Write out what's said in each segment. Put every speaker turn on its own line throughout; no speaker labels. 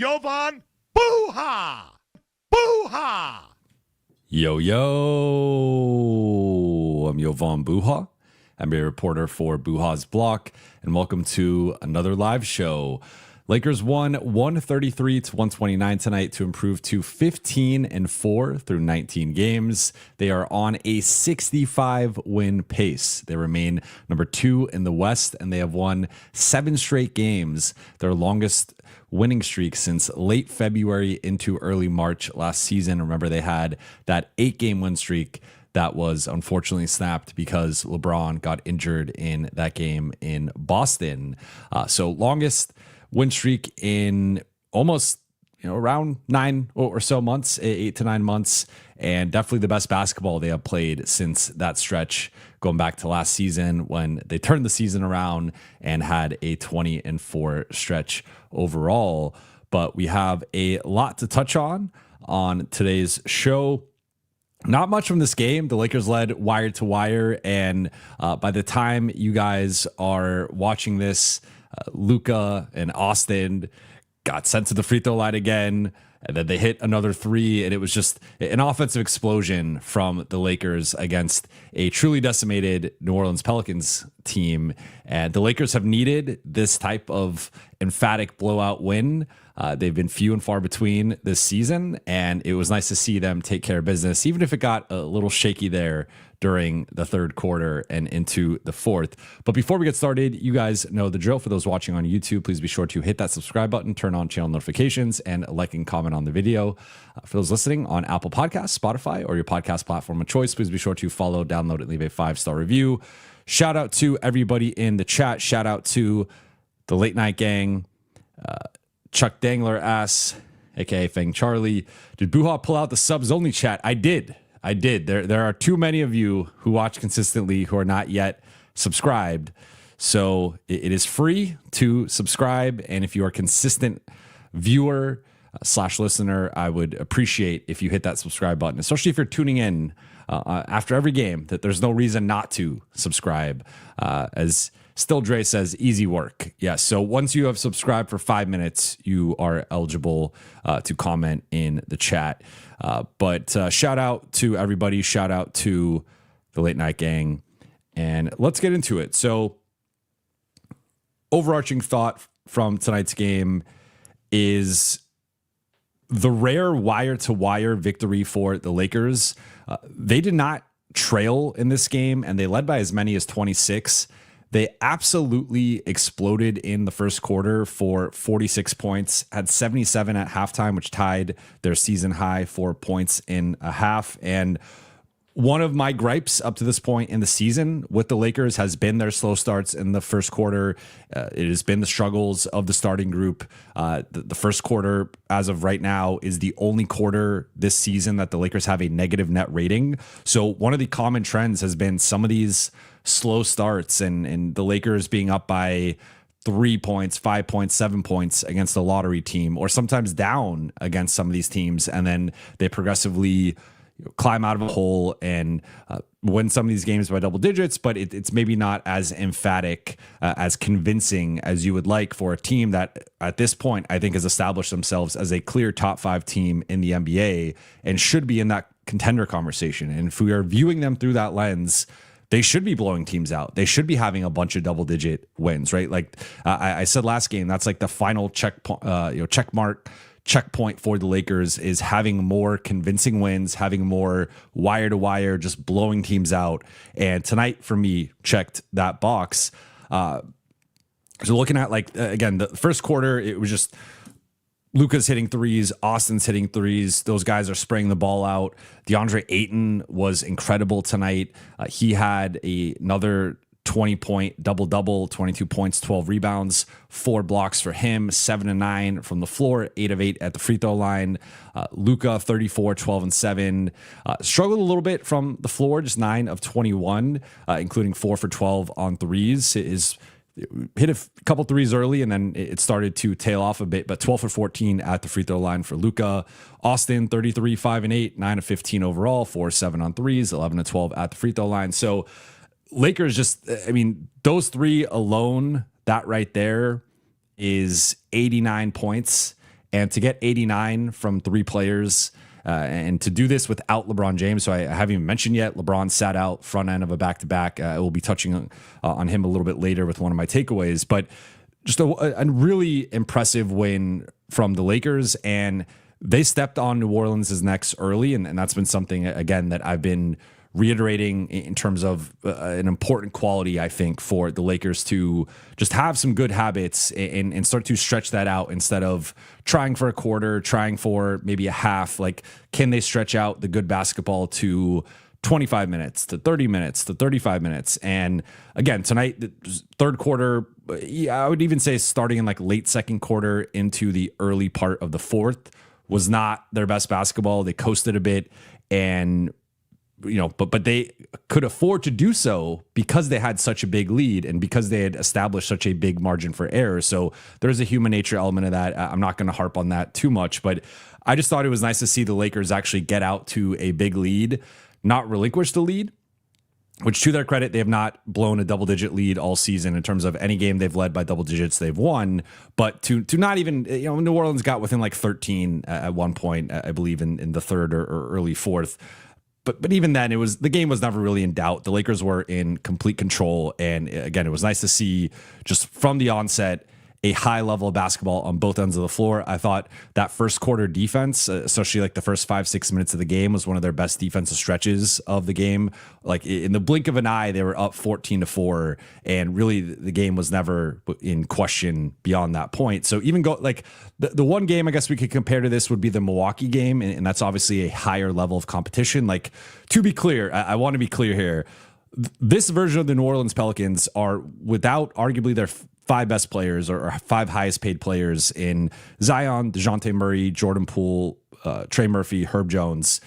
Jovan Buha! Buha!
Yo, I'm Jovan Buha. I'm a reporter for Buha's Block, and welcome to another live show. Lakers won 133-129 tonight to improve to 15-4 through 19 games. They are on a 65-win pace. They remain number 2 in the West, and they have won 7 straight games, their longest winning streak since late February into early March last season. Remember, they had that 8-game win streak that was unfortunately snapped because LeBron got injured in that game in Boston. So longest win streak in almost around 9 or so months, 8 to 9 months, and definitely the best basketball they have played since that stretch, going back to last season when they turned the season around and had a 20-4 stretch overall. But we have a lot to touch on today's show. Not much from this game. The Lakers led wire to wire, and by the time you guys are watching this, Luka and Austin got sent to the free throw line again, and then they hit another 3, and it was just an offensive explosion from the Lakers against a truly decimated New Orleans Pelicans team. And the Lakers have needed this type of emphatic blowout win. They've been few and far between this season, and it was nice to see them take care of business, even if it got a little shaky there during the third quarter and into the fourth. But before we get started, you guys know the drill. For those watching on YouTube, please be sure to hit that subscribe button, turn on channel notifications, and like and comment on the video. For those listening on Apple Podcasts, Spotify, or your podcast platform of choice, please be sure to follow, download, and leave a 5-star review. Shout out to everybody in the chat. Shout out to the Late Night Gang. Chuck Dangler asks, aka Fang Charlie, did Buha pull out the subs only chat? I did. There are too many of you who watch consistently who are not yet subscribed. So it is free to subscribe. And if you are a consistent viewer / listener, I would appreciate if you hit that subscribe button, especially if you're tuning in after every game, that there's no reason not to subscribe. As Still Dre says, easy work. Yes. So once you have subscribed for 5 minutes, you are eligible to comment in the chat. But shout out to everybody. Shout out to the Late Night Gang. And let's get into it. So overarching thought from tonight's game is the rare wire-to-wire victory for the Lakers. They did not trail in this game, and they led by as many as 26. They absolutely exploded in the first quarter for 46 points, had 77 at halftime, which tied their season high for points in a half. And one of my gripes up to this point in the season with the Lakers has been their slow starts in the first quarter. It has been the struggles of the starting group. The first quarter, as of right now, is the only quarter this season that the Lakers have a negative net rating. So one of the common trends has been some of these slow starts and the Lakers being up by 3 points, 5 points, 7 points against a lottery team, or sometimes down against some of these teams. And then they progressively climb out of a hole and win some of these games by double digits, but it's maybe not as emphatic, as convincing as you would like for a team that at this point, I think, has established themselves as a clear top 5 team in the NBA and should be in that contender conversation. And if we are viewing them through that lens, they should be blowing teams out. They should be having a bunch of double-digit wins, right? Like I said last game, that's like the final checkpoint for the Lakers, is having more convincing wins, having more wire-to-wire, just blowing teams out. And tonight, for me, checked that box. So looking at, again, the first quarter, it was just Luka's hitting threes, Austin's hitting threes. Those guys are spraying the ball out. DeAndre Ayton was incredible tonight. He had another 20-point double-double, 22 points, 12 rebounds, 4 blocks for him, 7 and 9 from the floor, 8 of 8 at the free throw line. Luka, 34, 12 and 7. Struggled a little bit from the floor, just 9 of 21, including 4 for 12 on threes. Hit a couple threes early, and then it started to tail off a bit, but 12 for 14 at the free throw line for Luka. Austin, 33, 5 and 8, 9 of 15 overall, 4 7 on threes, 11 and 12 at the free throw line. So Lakers just, I mean, those three alone, that right there is 89 points And to get 89 from three players, and to do this without LeBron James, so I haven't even mentioned yet, LeBron sat out front end of a back-to-back. We'll be touching on him a little bit later with one of my takeaways, but just a really impressive win from the Lakers, and they stepped on New Orleans' necks early, and that's been something, again, that I've been reiterating in terms of an important quality, I think, for the Lakers to just have some good habits and start to stretch that out instead of trying for a quarter, trying for maybe a half. Like, can they stretch out the good basketball to 25 minutes, to 30 minutes, to 35 minutes? And again, tonight, the third quarter, I would even say starting in like late second quarter into the early part of the fourth was not their best basketball. They coasted a bit, and but they could afford to do so because they had such a big lead and because they had established such a big margin for error. So there's a human nature element of that. I'm not going to harp on that too much, but I just thought it was nice to see the Lakers actually get out to a big lead, not relinquish the lead, which, to their credit, they have not blown a double-digit lead all season in terms of any game they've led by double digits, they've won. But to not even, New Orleans got within like 13 at one point, I believe, in the third or early fourth. But even then, the game was never really in doubt. The Lakers were in complete control. And again, it was nice to see just from the onset a high level of basketball on both ends of the floor. I thought that first quarter defense, especially like the first 5-6 minutes of the game, was one of their best defensive stretches of the game. Like, in the blink of an eye, they were up 14-4, and really the game was never in question beyond that point. So even the one game I guess we could compare to this would be the Milwaukee game, and that's obviously a higher level of competition. Like, to be clear, I want to be clear here. This version of the New Orleans Pelicans are, without arguably their five best players or five highest paid players in Zion, DeJounte Murray, Jordan Poole, Trey Murphy, Herb Jones.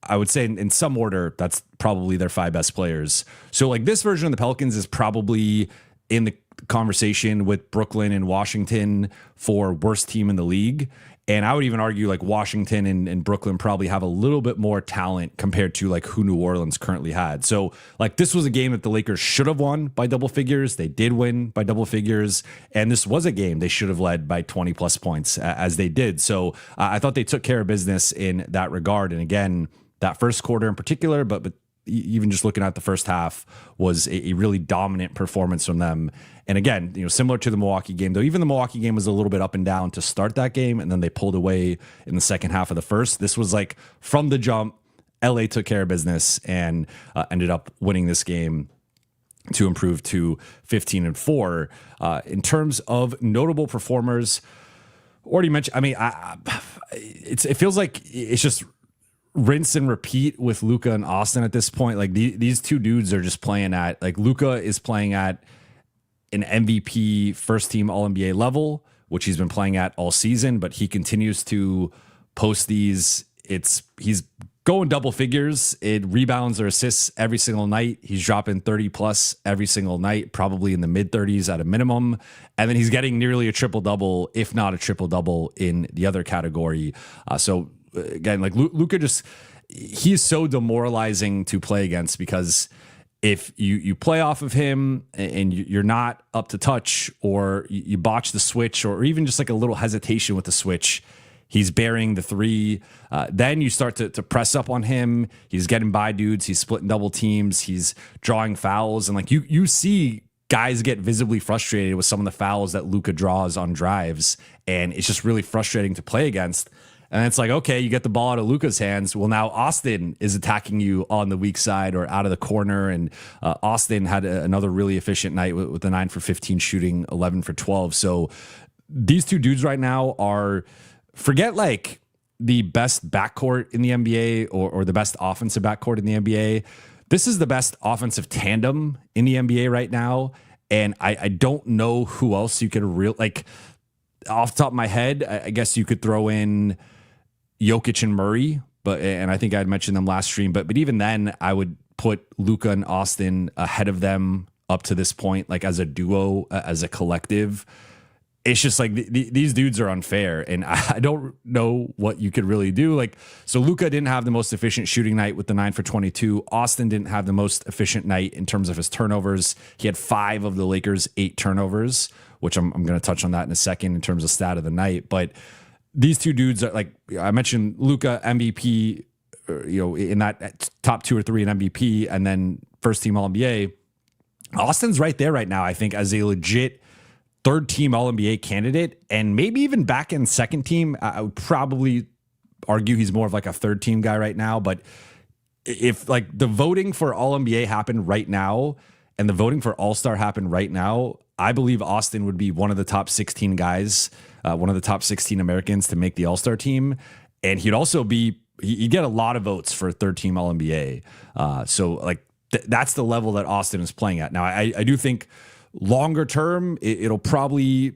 I would say in some order, that's probably their five best players. So like, this version of the Pelicans is probably in the conversation with Brooklyn and Washington for worst team in the league. And I would even argue like Washington and Brooklyn probably have a little bit more talent compared to like who New Orleans currently had. So like, this was a game that the Lakers should have won by double figures. They did win by double figures. And this was a game they should have led by 20 plus points as they did. So I thought they took care of business in that regard. And again, that first quarter in particular, but even just looking at the first half, was a really dominant performance from them. And again, similar to the Milwaukee game, though even the Milwaukee game was a little bit up and down to start that game, and then they pulled away in the second half of the first. This was like, from the jump, LA took care of business and ended up winning this game to improve to 15-4. In terms of notable performers, already mentioned, I mean, it feels like it's just rinse and repeat with Luka and Austin at this point. Like, these two dudes are just playing at, like, Luka is playing at an MVP first team All-NBA level, which he's been playing at all season, but he continues to post these. He's going double figures. It rebounds or assists every single night. He's dropping 30 plus every single night, probably in the mid 30s at a minimum. And then he's getting nearly a triple double, if not a triple double in the other category. So again, like, Luka he's so demoralizing to play against, because if you play off of him and you're not up to touch, or you botch the switch, or even just like a little hesitation with the switch, he's burying the three. Then you start to press up on him. He's getting by dudes. He's splitting double teams. He's drawing fouls. And like, you see guys get visibly frustrated with some of the fouls that Luka draws on drives. And it's just really frustrating to play against. And it's like, okay, you get the ball out of Luka's hands. Well, now Austin is attacking you on the weak side or out of the corner. And Austin had another really efficient night with the 9 for 15 shooting, 11 for 12. So these two dudes right now are, forget like the best backcourt in the NBA or the best offensive backcourt in the NBA. This is the best offensive tandem in the NBA right now. And I don't know who else you could like, off the top of my head, I guess you could throw in Jokic and Murray, and I think I'd mentioned them last stream, but even then I would put Luka and Austin ahead of them up to this point, like as a duo, as a collective. It's just like these dudes are unfair, and I don't know what you could really do. Like, so Luka didn't have the most efficient shooting night with the 9 for 22. Austin didn't have the most efficient night in terms of his turnovers. He had 5 of the Lakers' 8 turnovers, which I'm going to touch on that in a second in terms of stat of the night. But these two dudes are like, I mentioned Luka MVP, in that top 2 or 3 in MVP, and then first team All NBA. Austin's right there right now, I think, as a legit third team All NBA candidate, and maybe even back in second team. I would probably argue he's more of like a third team guy right now. But if like the voting for All NBA happened right now and the voting for All-Star happened right now, I believe Austin would be one of the top 16 guys, one of the top 16 Americans to make the All-Star team. And he'd also be, he'd get a lot of votes for third team All NBA. So like that's the level that Austin is playing at. Now, I do think longer term, it'll probably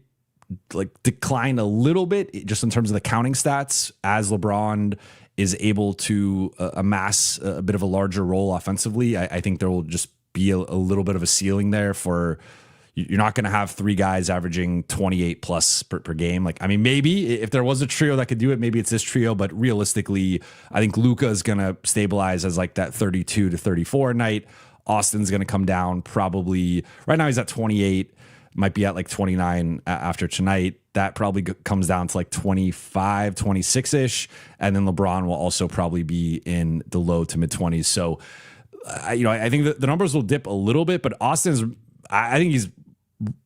like decline a little bit just in terms of the counting stats as LeBron is able to amass a bit of a larger role offensively. I think there will just be a little bit of a ceiling there for, you're not going to have 3 guys averaging 28 plus per game. Like, I mean, maybe if there was a trio that could do it, maybe it's this trio, but realistically, I think Luka is going to stabilize as like that 32 to 34 a night. Austin's going to come down probably, right now he's at 28, might be at like 29 after tonight. That probably comes down to like 25, 26-ish. And then LeBron will also probably be in the low to mid 20s. So, I think that the numbers will dip a little bit, but I think he's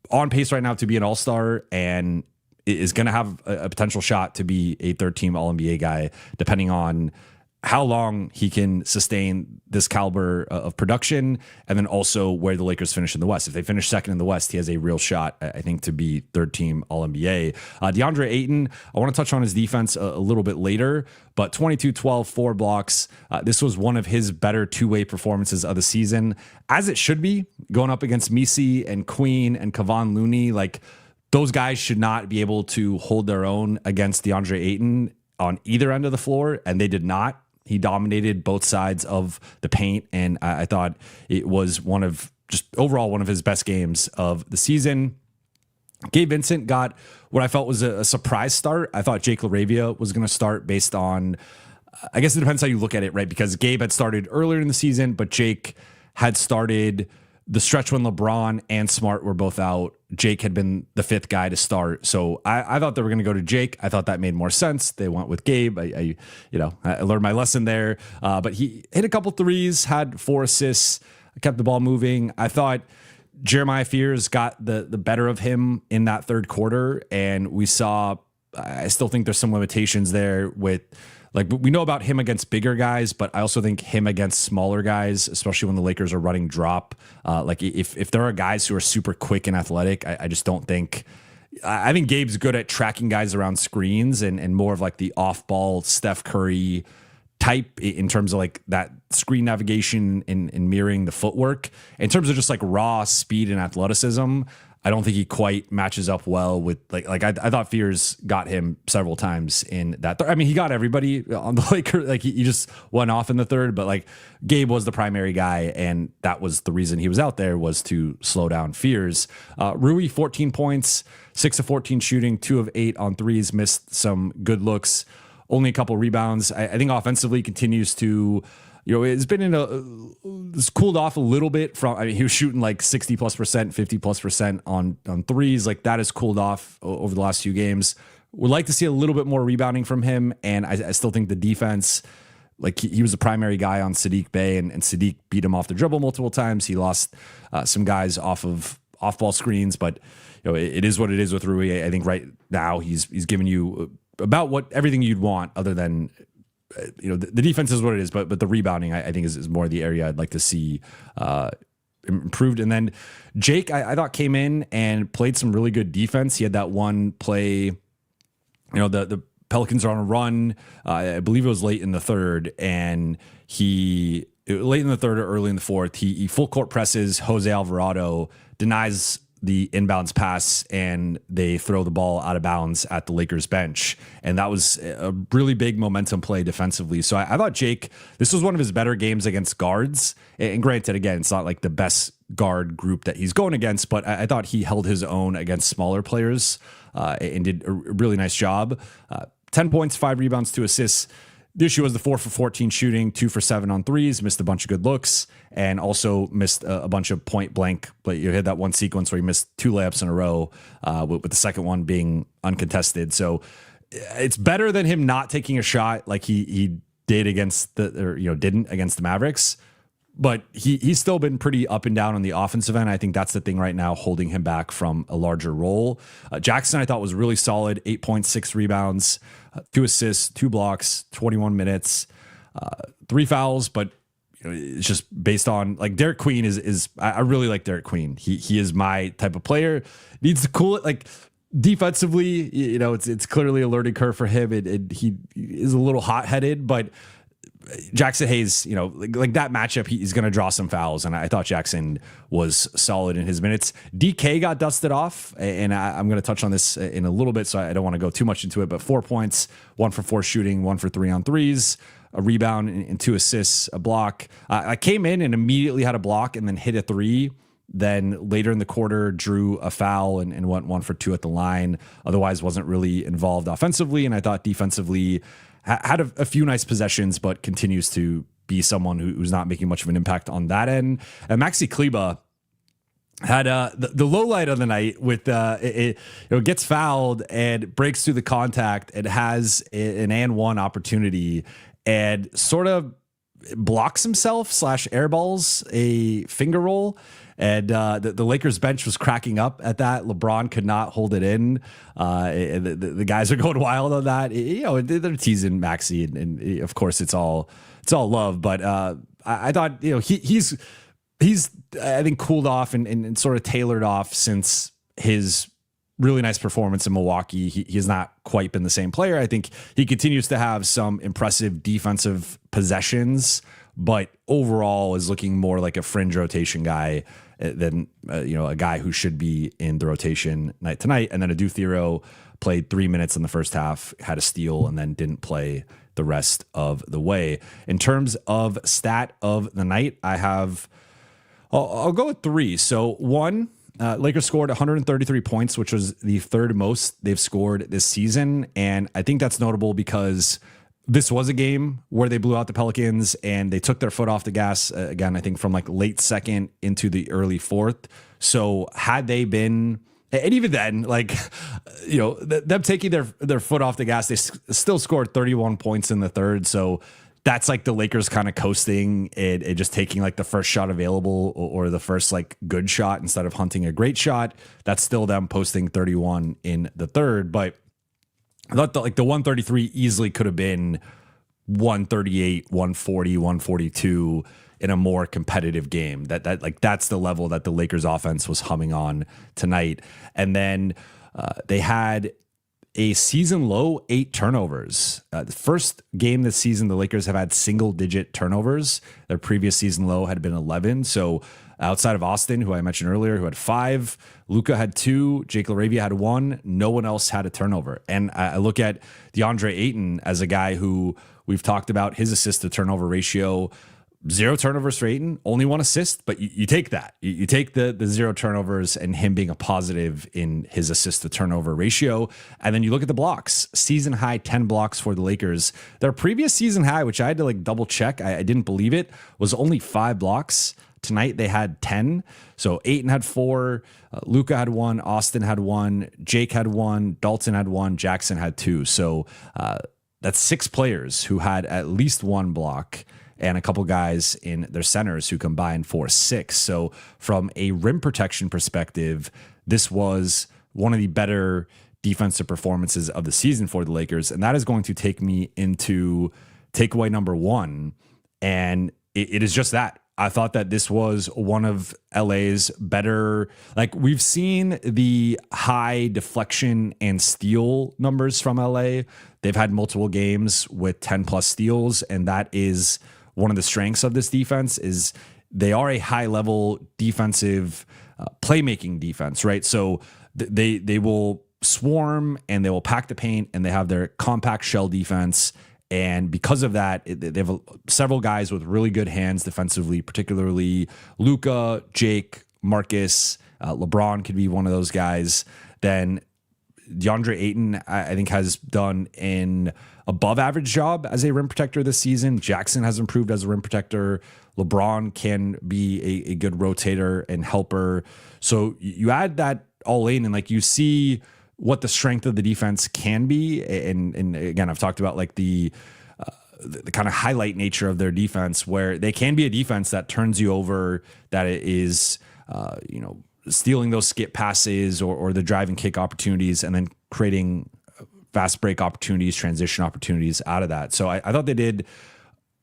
on pace right now to be an all-star and is going to have a potential shot to be a third team All-NBA guy, depending on how long he can sustain this caliber of production, and then also where the Lakers finish in the West. If they finish second in the West, he has a real shot, I think, to be third team All-NBA. DeAndre Ayton, I want to touch on his defense a little bit later, but 22, 12, 4 blocks. This was one of his better two-way performances of the season, as it should be, going up against Misi and Queen and Kevon Looney. Like, those guys should not be able to hold their own against DeAndre Ayton on either end of the floor, and they did not. He dominated both sides of the paint, and I thought it was overall one of his best games of the season. Gabe Vincent got what I felt was a surprise start. I thought Jake LaRavia was going to start based on, I guess it depends how you look at it, right? Because Gabe had started earlier in the season, but Jake had started the stretch when LeBron and Smart were both out. Jake had been the 5th guy to start. So I thought they were going to go to Jake. I thought that made more sense. They went with Gabe. I learned my lesson there. But he hit a couple threes, had 4 assists, kept the ball moving. I thought Jeremiah Fears got the better of him in that third quarter. And we saw, I still think there's some limitations there with, like, we know about him against bigger guys, but I also think him against smaller guys, especially when the Lakers are running drop. Like if there are guys who are super quick and athletic, I just don't think. I think Gabe's good at tracking guys around screens and more of like the off-ball Steph Curry type in terms of like that screen navigation and mirroring the footwork. In terms of just like raw speed and athleticism, I don't think he quite matches up well with I thought Fears got him several times in that. I mean, he got everybody on the Lakers. Like he just went off in the third, but like Gabe was the primary guy, and that was the reason he was out there, was to slow down Fears. Rui, 14 points, 6 of 14 shooting, 2 of 8 on threes, missed some good looks, only a couple rebounds. I think offensively continues to. It's been it's cooled off a little bit from, I mean, he was shooting like 60+%, 50+% on threes. Like that has cooled off over the last few games. Would like to see a little bit more rebounding from him. And I still think the defense, like he was the primary guy on Sadiq Bey, and Sadiq beat him off the dribble multiple times. He lost some guys off ball screens, but it is what it is with Rui. I think right now he's giving you about everything you'd want, other than, the defense is what it is, but the rebounding I think is more the area I'd like to see improved. And then Jake, I thought came in and played some really good defense. He had that one play, the Pelicans are on a run. I believe it was late in the third, and late in the third or early in the fourth, he full court presses Jose Alvarado, denies the inbounds pass, and they throw the ball out of bounds at the Lakers bench. And that was a really big momentum play defensively. So I thought Jake, this was one of his better games against guards. And granted, again, it's not like the best guard group that he's going against, but I thought he held his own against smaller players and did a really nice job. 10 points, 5 rebounds, 2 assists. The issue was the 4 for 14 shooting, 2 for 7 on threes, missed a bunch of good looks, and also missed a bunch of point blank. But you had that one sequence where he missed 2 layups in a row, with the second one being uncontested. So it's better than him not taking a shot like he did against didn't against the Mavericks. But he's still been pretty up and down on the offensive end. I think that's the thing right now holding him back from a larger role. Jackson, I thought, was really solid. 8.6 rebounds, 2 assists, 2 blocks, 21 minutes, 3 fouls. But it's just based on like Derek Queen is I really like Derek Queen. He is my type of player. Needs to cool it like defensively. It's clearly a learning curve for him. He is a little hot headed, but Jackson Hayes, like that matchup, he's going to draw some fouls. And I thought Jackson was solid in his minutes. DK got dusted off, and I'm going to touch on this in a little bit, so I don't want to go too much into it, but 4 points, 1 for 4 shooting, 1 for 3 on threes, a rebound and 2 assists, a block. I came in and immediately had a block and then hit a 3. Then later in the quarter, drew a foul and went 1 for 2 at the line. Otherwise wasn't really involved offensively. And I thought defensively had a few nice possessions, but continues to be someone who's not making much of an impact on that end. And Maxi Kleba had the low light of the night with gets fouled and breaks through the contact and has an and one opportunity and sort of blocks himself / airballs a finger roll. And the Lakers bench was cracking up at that. LeBron could not hold it in. The guys are going wild on that. They're teasing Maxi, and of course it's all love. But I thought he's I think cooled off and sort of tailored off since his really nice performance in Milwaukee. He has not quite been the same player. I think he continues to have some impressive defensive possessions, but overall is looking more like a fringe rotation guy than a guy who should be in the rotation night to night. And then Adu Thero played 3 minutes in the first half, had a steal, and then didn't play the rest of the way. In terms of stat of the night, I'll go with 3. So 1, Lakers scored 133 points, which was the 3rd most they've scored this season. And I think that's notable because this was a game where they blew out the Pelicans and they took their foot off the gas again, I think from like late second into the early 4th. So had they been, and even then, like, them taking their foot off the gas, they still scored 31 points in the 3rd. So that's like the Lakers kind of coasting and just taking like the first shot available or the first like good shot instead of hunting a great shot. That's still them posting 31 in the 3rd. But I thought the 133 easily could have been 138, 140, 142 in a more competitive game. That's the level that the Lakers offense was humming on tonight. And then they had a season low 8 turnovers. The first game this season, the Lakers have had single digit turnovers. Their previous season low had been 11. So outside of Austin, who I mentioned earlier, who had 5, Luka had 2, Jake LaRavia had 1. No one else had a turnover. And I look at DeAndre Ayton as a guy who we've talked about his assist to turnover ratio. 0 turnovers for Ayton, only 1 assist, but you take that. You take the 0 turnovers and him being a positive in his assist to turnover ratio. And then you look at the blocks, season high 10 blocks for the Lakers. Their previous season high, which I had to like double check, I didn't believe it, was only 5 blocks. Tonight they had 10. So Ayton had 4, Luka had 1, Austin had 1, Jake had 1, Dalton had 1, Jackson had 2. So that's 6 players who had at least 1 block, and a couple guys in their centers who combined for 6. So from a rim protection perspective, this was one of the better defensive performances of the season for the Lakers. And that is going to take me into takeaway number 1. And it is just that. I thought that this was one of LA's better, like we've seen the high deflection and steal numbers from LA. They've had multiple games with 10 plus steals. And that is one of the strengths of this defense is they are a high level defensive playmaking defense, right? So they will swarm and they will pack the paint and they have their compact shell defense. And because of that, they have several guys with really good hands defensively, particularly Luka, Jake, Marcus, LeBron could be one of those guys. Then DeAndre Ayton, I think, has done an above average job as a rim protector this season. Jackson has improved as a rim protector. LeBron can be a good rotator and helper. So you add that all in and like you see what the strength of the defense can be. And again, I've talked about like the kind of highlight nature of their defense, where they can be a defense that turns you over, that it is, stealing those skip passes or the drive and kick opportunities, and then creating fast break opportunities, transition opportunities out of that. So I thought they did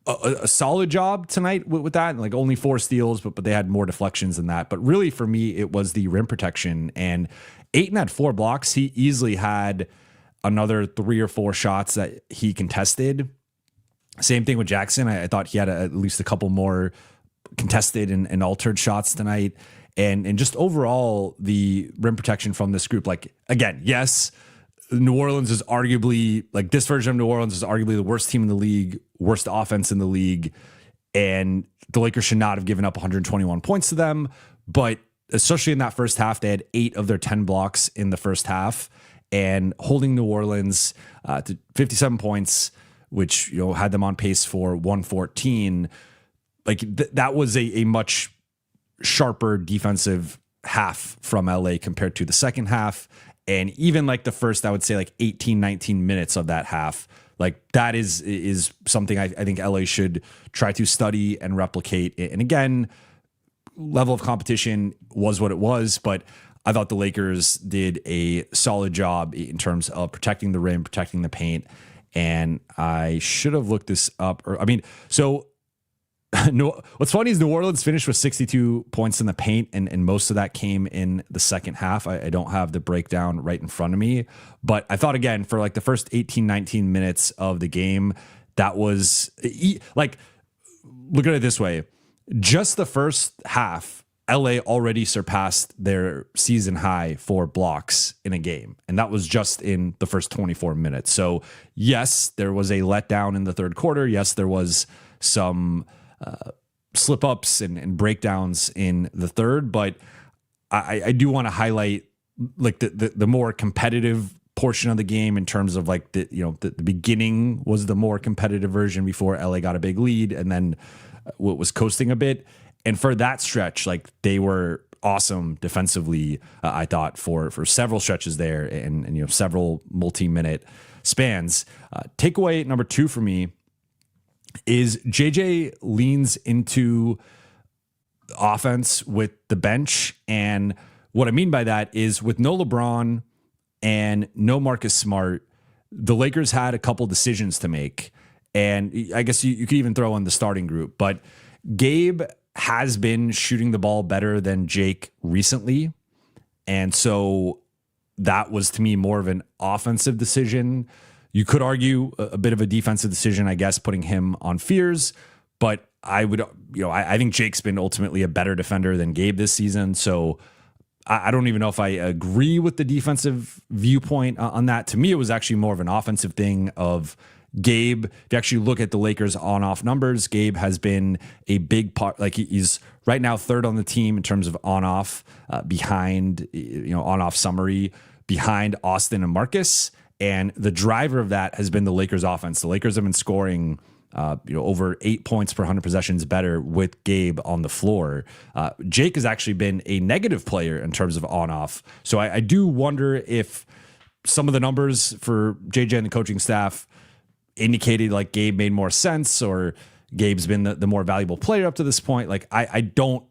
a solid job tonight with that. Like only 4 steals, but they had more deflections than that. But really for me, it was the rim protection, and Ayton had 4 blocks. He easily had another 3 or 4 shots that he contested. Same thing with Jackson. I thought he had at least a couple more contested and altered shots tonight. And just overall, the rim protection from this group, like, again, yes, New Orleans is arguably, like, this version of New Orleans is arguably the worst team in the league, worst offense in the league. And the Lakers should not have given up 121 points to them. But especially in that first half, they had 8 of their 10 blocks in the first half, and holding New Orleans to 57 points, which, had them on pace for 114. Like that was a much sharper defensive half from LA compared to the second half. And even like the first, I would say like 18, 19 minutes of that half, like that is something I think LA should try to study and replicate. And again, level of competition was what it was, but I thought the Lakers did a solid job in terms of protecting the rim, protecting the paint. And I should have looked this up. What's funny is New Orleans finished with 62 points in the paint, and most of that came in the second half. I don't have the breakdown right in front of me, but I thought, again, for like the first 18, 19 minutes of the game, that was like, look at it this way. Just the first half, LA already surpassed their season high for blocks in a game. And that was just in the first 24 minutes. So yes, there was a letdown in the third quarter. Yes, there was some slip ups and breakdowns in the third, but I do want to highlight like the more competitive portion of the game in terms of like the beginning was the more competitive version before LA got a big lead, and then what was coasting a bit. And for that stretch, like they were awesome defensively, I thought for several stretches there, and several multi-minute spans. Takeaway number 2 for me is JJ leans into offense with the bench. And what I mean by that is with no LeBron and no Marcus Smart, the Lakers had a couple decisions to make. And I guess you could even throw in the starting group, but Gabe has been shooting the ball better than Jake recently. And so that was, to me, more of an offensive decision. You could argue a bit of a defensive decision, I guess, putting him on Fears, but I would, I think Jake's been ultimately a better defender than Gabe this season. So I don't even know if I agree with the defensive viewpoint on that. To me, it was actually more of an offensive thing of Gabe. If you actually look at the Lakers on-off numbers, Gabe has been a big part. Like he's right now 3rd on the team in terms of on-off, behind, on-off summary, behind Austin and Marcus. And the driver of that has been the Lakers offense. The Lakers have been scoring, over 8 points per 100 possessions better with Gabe on the floor. Jake has actually been a negative player in terms of on-off. So I do wonder if some of the numbers for JJ and the coaching staff indicated like Gabe made more sense, or Gabe's been the more valuable player up to this point. Like I don't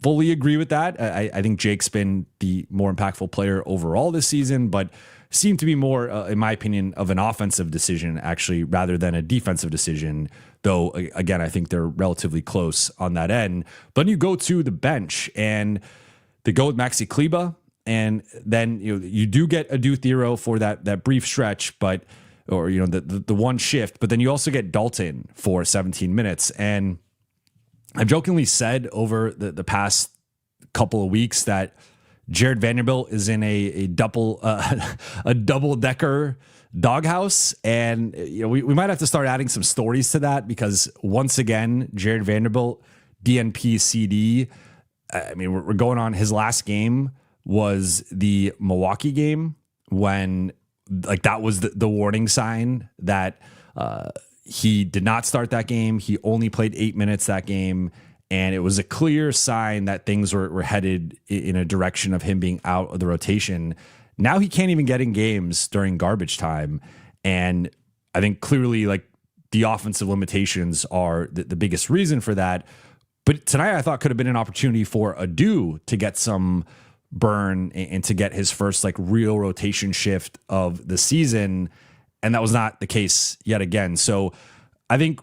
fully agree with that. I think Jake's been the more impactful player overall this season, but seemed to be more, in my opinion, of an offensive decision actually rather than a defensive decision. Though again, I think they're relatively close on that end. But then you go to the bench and they go with Maxi Kleba, and then you do get Adu Thero for that brief stretch, but the one shift, but then you also get Dalton for 17 minutes. And I've jokingly said over the past couple of weeks that Jared Vanderbilt is in a double decker doghouse. And we might have to start adding some stories to that, because once again, Jared Vanderbilt, DNP CD. I mean, we're going on, his last game was the Milwaukee game, when like that was the warning sign that he did not start that game. He only played 8 minutes that game. And it was a clear sign that things were headed in a direction of him being out of the rotation. Now he can't even get in games during garbage time. And I think clearly like the offensive limitations are the biggest reason for that. But tonight I thought could have been an opportunity for Adu to get some burn and to get his first like real rotation shift of the season. And that was not the case yet again. So I think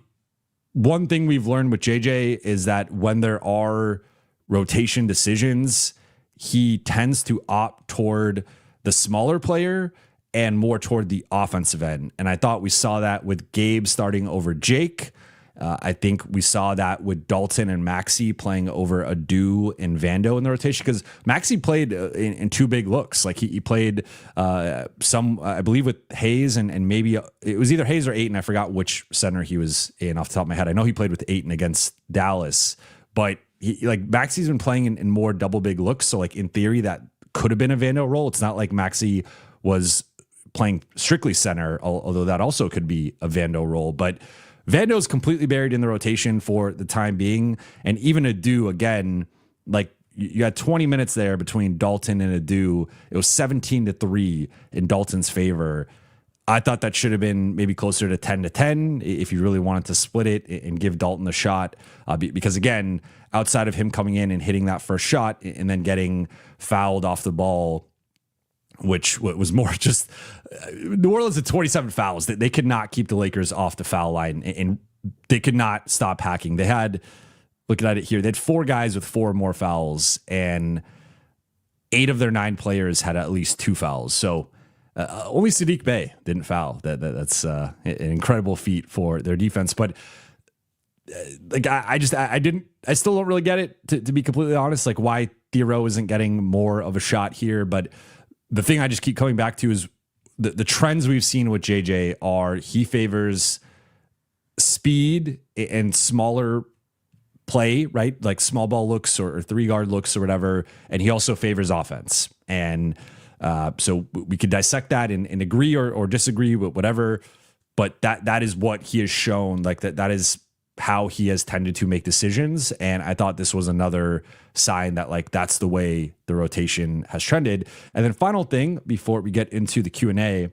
one thing we've learned with JJ is that when there are rotation decisions, he tends to opt toward the smaller player and more toward the offensive end. And I thought we saw that with Gabe starting over Jake. I think we saw that with Dalton and Maxey playing over Adu and Vando in the rotation, because Maxey played in two big looks. Like he played some, I believe, with Hayes and maybe it was either Hayes or Ayton. I forgot which center he was in off the top of my head. I know he played with Ayton against Dallas, but Maxey's been playing in more double big looks. So like in theory, that could have been a Vando role. It's not like Maxey was playing strictly center, although that also could be a Vando role. But Vando's completely buried in the rotation for the time being. And even Adu, again, like you had 20 minutes there between Dalton and Adu. It was 17-3 in Dalton's favor. I thought that should have been maybe closer to 10-10 if you really wanted to split it and give Dalton a shot. Because again, outside of him coming in and hitting that first shot and then getting fouled off the ball, which was more just New Orleans had 27 fouls. They could not keep the Lakers off the foul line, and they could not stop hacking. They had, looking at it here, they had 4 guys with 4 more fouls, and 8 of their 9 players had at least 2 fouls. So only Sadiq Bey didn't foul. That's an incredible feat for their defense. But like I still don't really get it, to be completely honest, like why Theodore isn't getting more of a shot here. But the thing I just keep coming back to is the trends we've seen with JJ are he favors speed and smaller play, right? Like small ball looks or 3-guard looks or whatever. And he also favors offense. And so we could dissect that and agree or disagree with whatever. But that is what he has shown. Like that is how he has tended to make decisions. And I thought this was another sign that like that's the way the rotation has trended. And then final thing before we get into the Q&A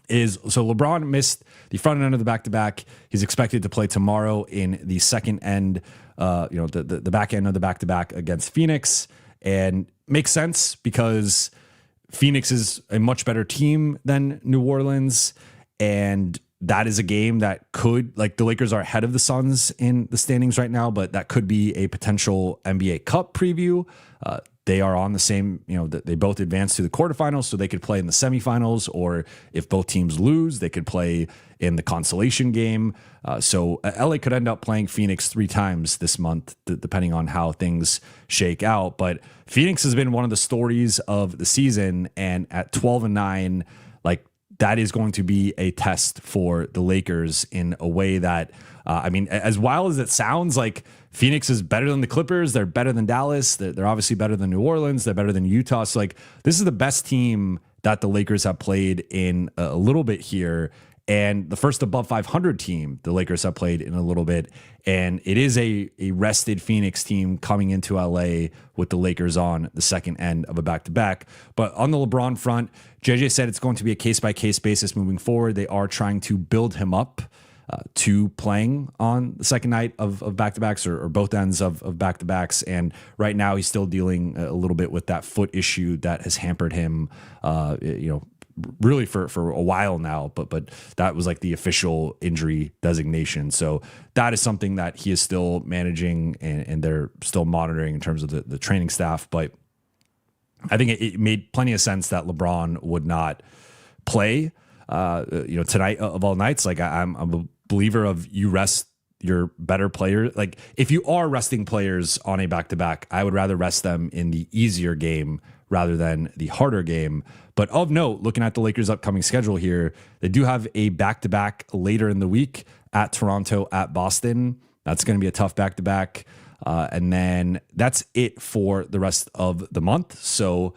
is, so LeBron missed the front end of the back-to-back. He's expected to play tomorrow in the second end, the back end of the back-to-back against Phoenix. And makes sense because Phoenix is a much better team than New Orleans. And that is a game that could, like, the Lakers are ahead of the Suns in the standings right now, but that could be a potential NBA Cup preview. They are on the same, they both advanced to the quarterfinals, so they could play in the semifinals, or if both teams lose, they could play in the consolation game. So LA could end up playing Phoenix 3 times this month, depending on how things shake out. But Phoenix has been one of the stories of the season, and at 12-9, like, that is going to be a test for the Lakers in a way that, as wild as it sounds, like Phoenix is better than the Clippers. They're better than Dallas. They're obviously better than New Orleans. They're better than Utah. So like, this is the best team that the Lakers have played in a little bit here, and the first above 500 team the Lakers have played in a little bit. And it is a rested Phoenix team coming into LA with the Lakers on the second end of a back-to-back. But on the LeBron front, JJ said it's going to be a case-by-case basis moving forward. They are trying to build him up to playing on the second night of back-to-backs or both ends of back-to-backs. And right now he's still dealing a little bit with that foot issue that has hampered him, really for a while now, but that was like the official injury designation. So that is something that he is still managing and they're still monitoring in terms of the training staff. But I think it made plenty of sense that LeBron would not play, tonight of all nights. Like I'm a believer of you rest your better player. Like if you are resting players on a back-to-back, I would rather rest them in the easier game rather than the harder game. But of note, looking at the Lakers' upcoming schedule here, they do have a back-to-back later in the week at Toronto, at Boston. That's going to be a tough back-to-back. And then that's it for the rest of the month. So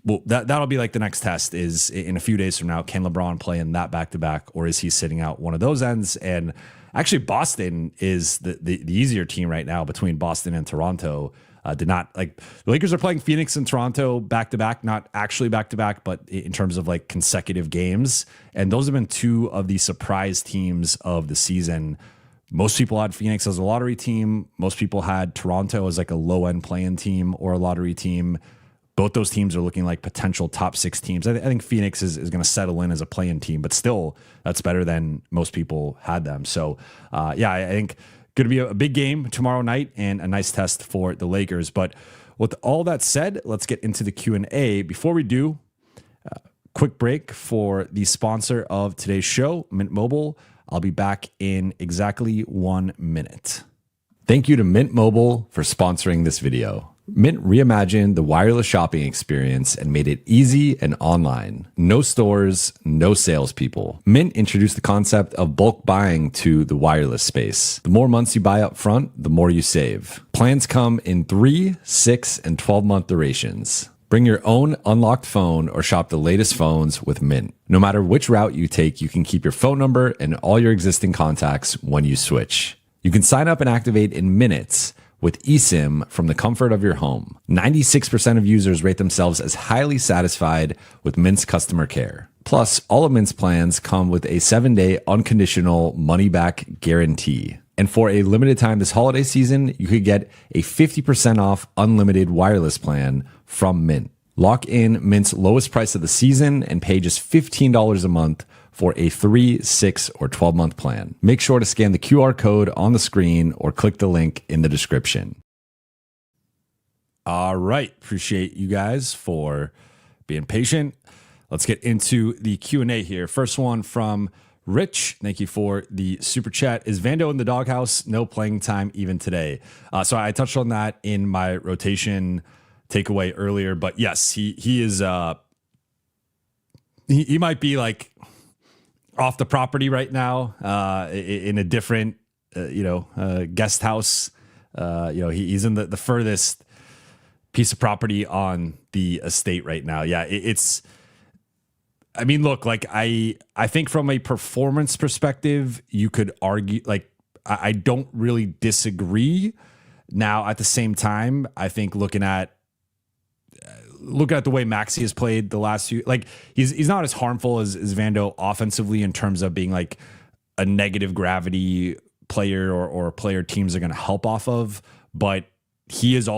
that'll be like the next test is in a few days from now, can LeBron play in that back-to-back, or is he sitting out one of those ends? And actually Boston is the easier team right now between Boston and Toronto. Did not like the Lakers are playing Phoenix and Toronto back to back, not actually back to back, but in terms of like consecutive games. And those have been two of the surprise teams of the season. Most people had Phoenix as a lottery team. Most people had Toronto as like a low end play-in team or a lottery team. Both those teams are looking like potential top 6 teams. I think Phoenix is going to settle in as a play-in team, but still that's better than most people had them. So I think going to be a big game tomorrow night and a nice test for the Lakers. But with all that said, let's get into the Q&A. Before we do, quick break for the sponsor of today's show, Mint Mobile. I'll be back in exactly 1 minute. Thank you to Mint Mobile for sponsoring this video. Mint reimagined the wireless shopping experience and made it easy and online. No stores, no salespeople. Mint introduced the concept of bulk buying to the wireless space. The more months you buy up front, the more you save. Plans come in 3, 6, and 12-month durations. Bring your own unlocked phone or shop the latest phones with Mint. No matter which route you take, you can keep your phone number and all your existing contacts when you switch. You can sign up and activate in minutes with eSIM from the comfort of your home. 96% of users rate themselves as highly satisfied with Mint's customer care. Plus, all of Mint's plans come with a 7-day unconditional money-back guarantee. And for a limited time this holiday season, you could get a 50% off unlimited wireless plan from Mint. Lock in Mint's lowest price of the season and pay just $15 a month for a 3, 6, or 12-month plan. Make sure to scan the QR code on the screen or click the link in the description. All right. Appreciate you guys for being patient. Let's get into the Q&A here. First one from Rich. Thank you for the super chat. Is Vando in the doghouse? No playing time even today. So I touched on that in my rotation takeaway earlier, but yes, he is he might be like off the property right now, in a different, guest house. He's in the furthest piece of property on the estate right now. Yeah, look, like I think from a performance perspective, you could argue, like, I don't really disagree. Now, at the same time, I think looking at the way Maxey has played the last few, like he's not as harmful as Vando offensively in terms of being like a negative gravity player or a player teams are going to help off of. But he is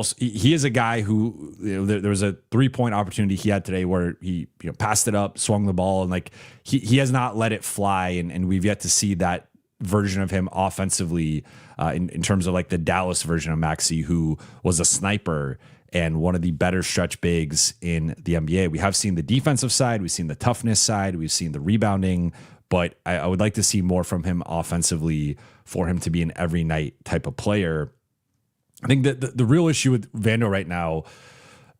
a guy who, there was a 3-point opportunity he had today where he passed it up, swung the ball, and like he has not let it fly. And we've yet to see that version of him offensively in terms of like the Dallas version of Maxey, who was a sniper and one of the better stretch bigs in the NBA. We have seen the defensive side, we've seen the toughness side, we've seen the rebounding, but I would like to see more from him offensively for him to be an every night type of player. I think that the real issue with Vando right now,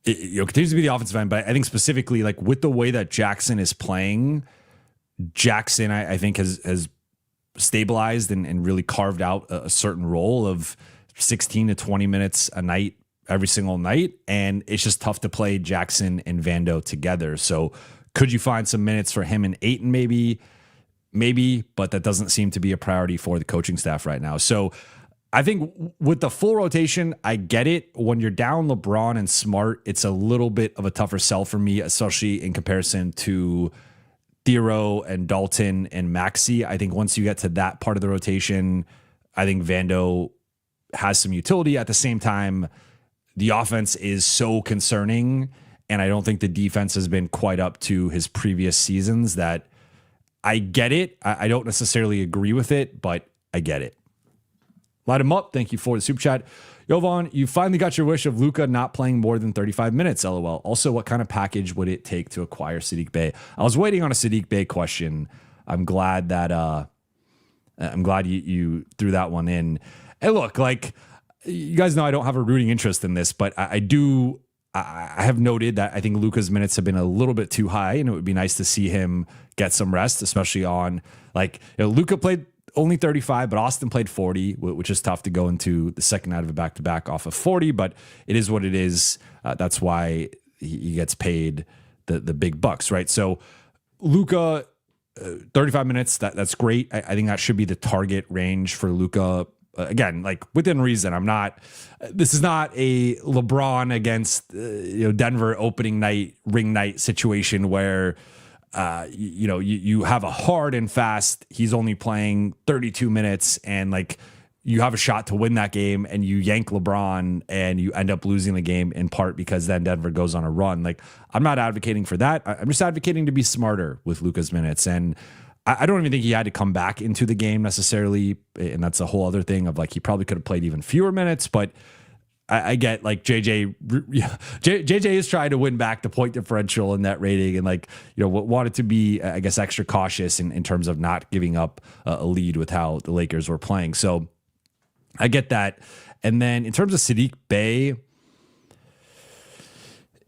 continues to be the offensive end, but I think specifically like with the way that Jackson is playing, Jackson I think has stabilized and really carved out a certain role of 16 to 20 minutes a night every single night, and it's just tough to play Jackson and Vando together. So could you find some minutes for him and Ayton maybe, but that doesn't seem to be a priority for the coaching staff right now. So I think with the full rotation, I get it. When you're down LeBron and Smart, it's a little bit of a tougher sell for me, especially in comparison to Thero and Dalton and Maxey. I think once you get to that part of the rotation, I think Vando has some utility. At the same time, the offense is so concerning, and I don't think the defense has been quite up to his previous seasons. That I get it. I don't necessarily agree with it, but I get it. Light him up. Thank you for the super chat. Jovan, you finally got your wish of Luka not playing more than 35 minutes, LOL. Also, what kind of package would it take to acquire Saddiq Bey? I was waiting on a Saddiq Bey question. I'm glad you threw that one in. And look, like, you guys know I don't have a rooting interest in this, but I have noted that I think Luka's minutes have been a little bit too high, and it would be nice to see him get some rest, especially on, like, Luka played only 35, but Austin played 40, which is tough to go into the second night of a back-to-back off of 40, but it is what it is. That's why he gets paid the big bucks, right? So Luka, 35 minutes, that's great. I think that should be the target range for Luka again, like within reason. This is not a LeBron against Denver opening night, ring night situation where you have a hard and fast, he's only playing 32 minutes and like you have a shot to win that game and you yank LeBron and you end up losing the game in part because then Denver goes on a run. Like, I'm not advocating for that. I'm just advocating to be smarter with Luka's minutes. And I don't even think he had to come back into the game necessarily. And that's a whole other thing of like, he probably could have played even fewer minutes, but I get like JJ is trying to win back the point differential in that rating and like, wanted to be, I guess, extra cautious in terms of not giving up a lead with how the Lakers were playing. So I get that. And then in terms of Saddiq Bey,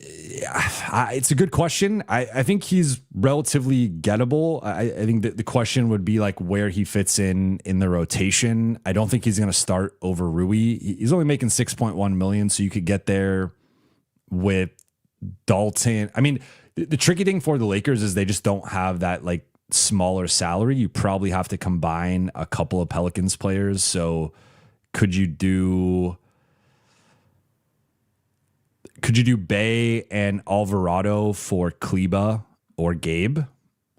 it's a good question. I think he's relatively gettable. I think that the question would be like where he fits in the rotation. I don't think he's going to start over Rui. He's only making 6.1 million, so you could get there with Dalton. I mean, the tricky thing for the Lakers is they just don't have that like smaller salary. You probably have to combine a couple of Pelicans players. So could you do Bey and Alvarado for Kleba or Gabe?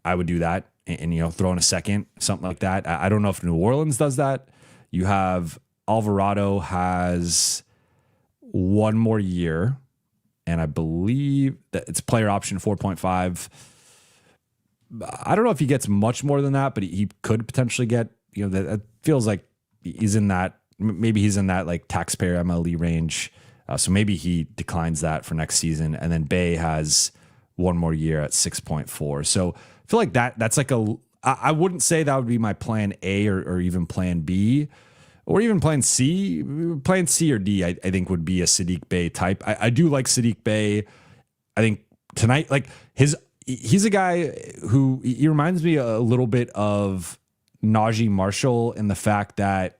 I would do that and throw in a second, something like that. I don't know if New Orleans does that. You have Alvarado has one more year, and I believe that it's player option 4.5. I don't know if he gets much more than that, but he could potentially get, that feels like he's in that, maybe he's in that like taxpayer MLE range. So maybe he declines that for next season. And then Bey has one more year at 6.4. So I feel like that's like I wouldn't say that would be my plan A or even plan B or even plan C. Plan C or D, I think would be a Saddiq Bey type. I do like Saddiq Bey. I think tonight, like he's a guy who he reminds me a little bit of Najee Marshall in the fact that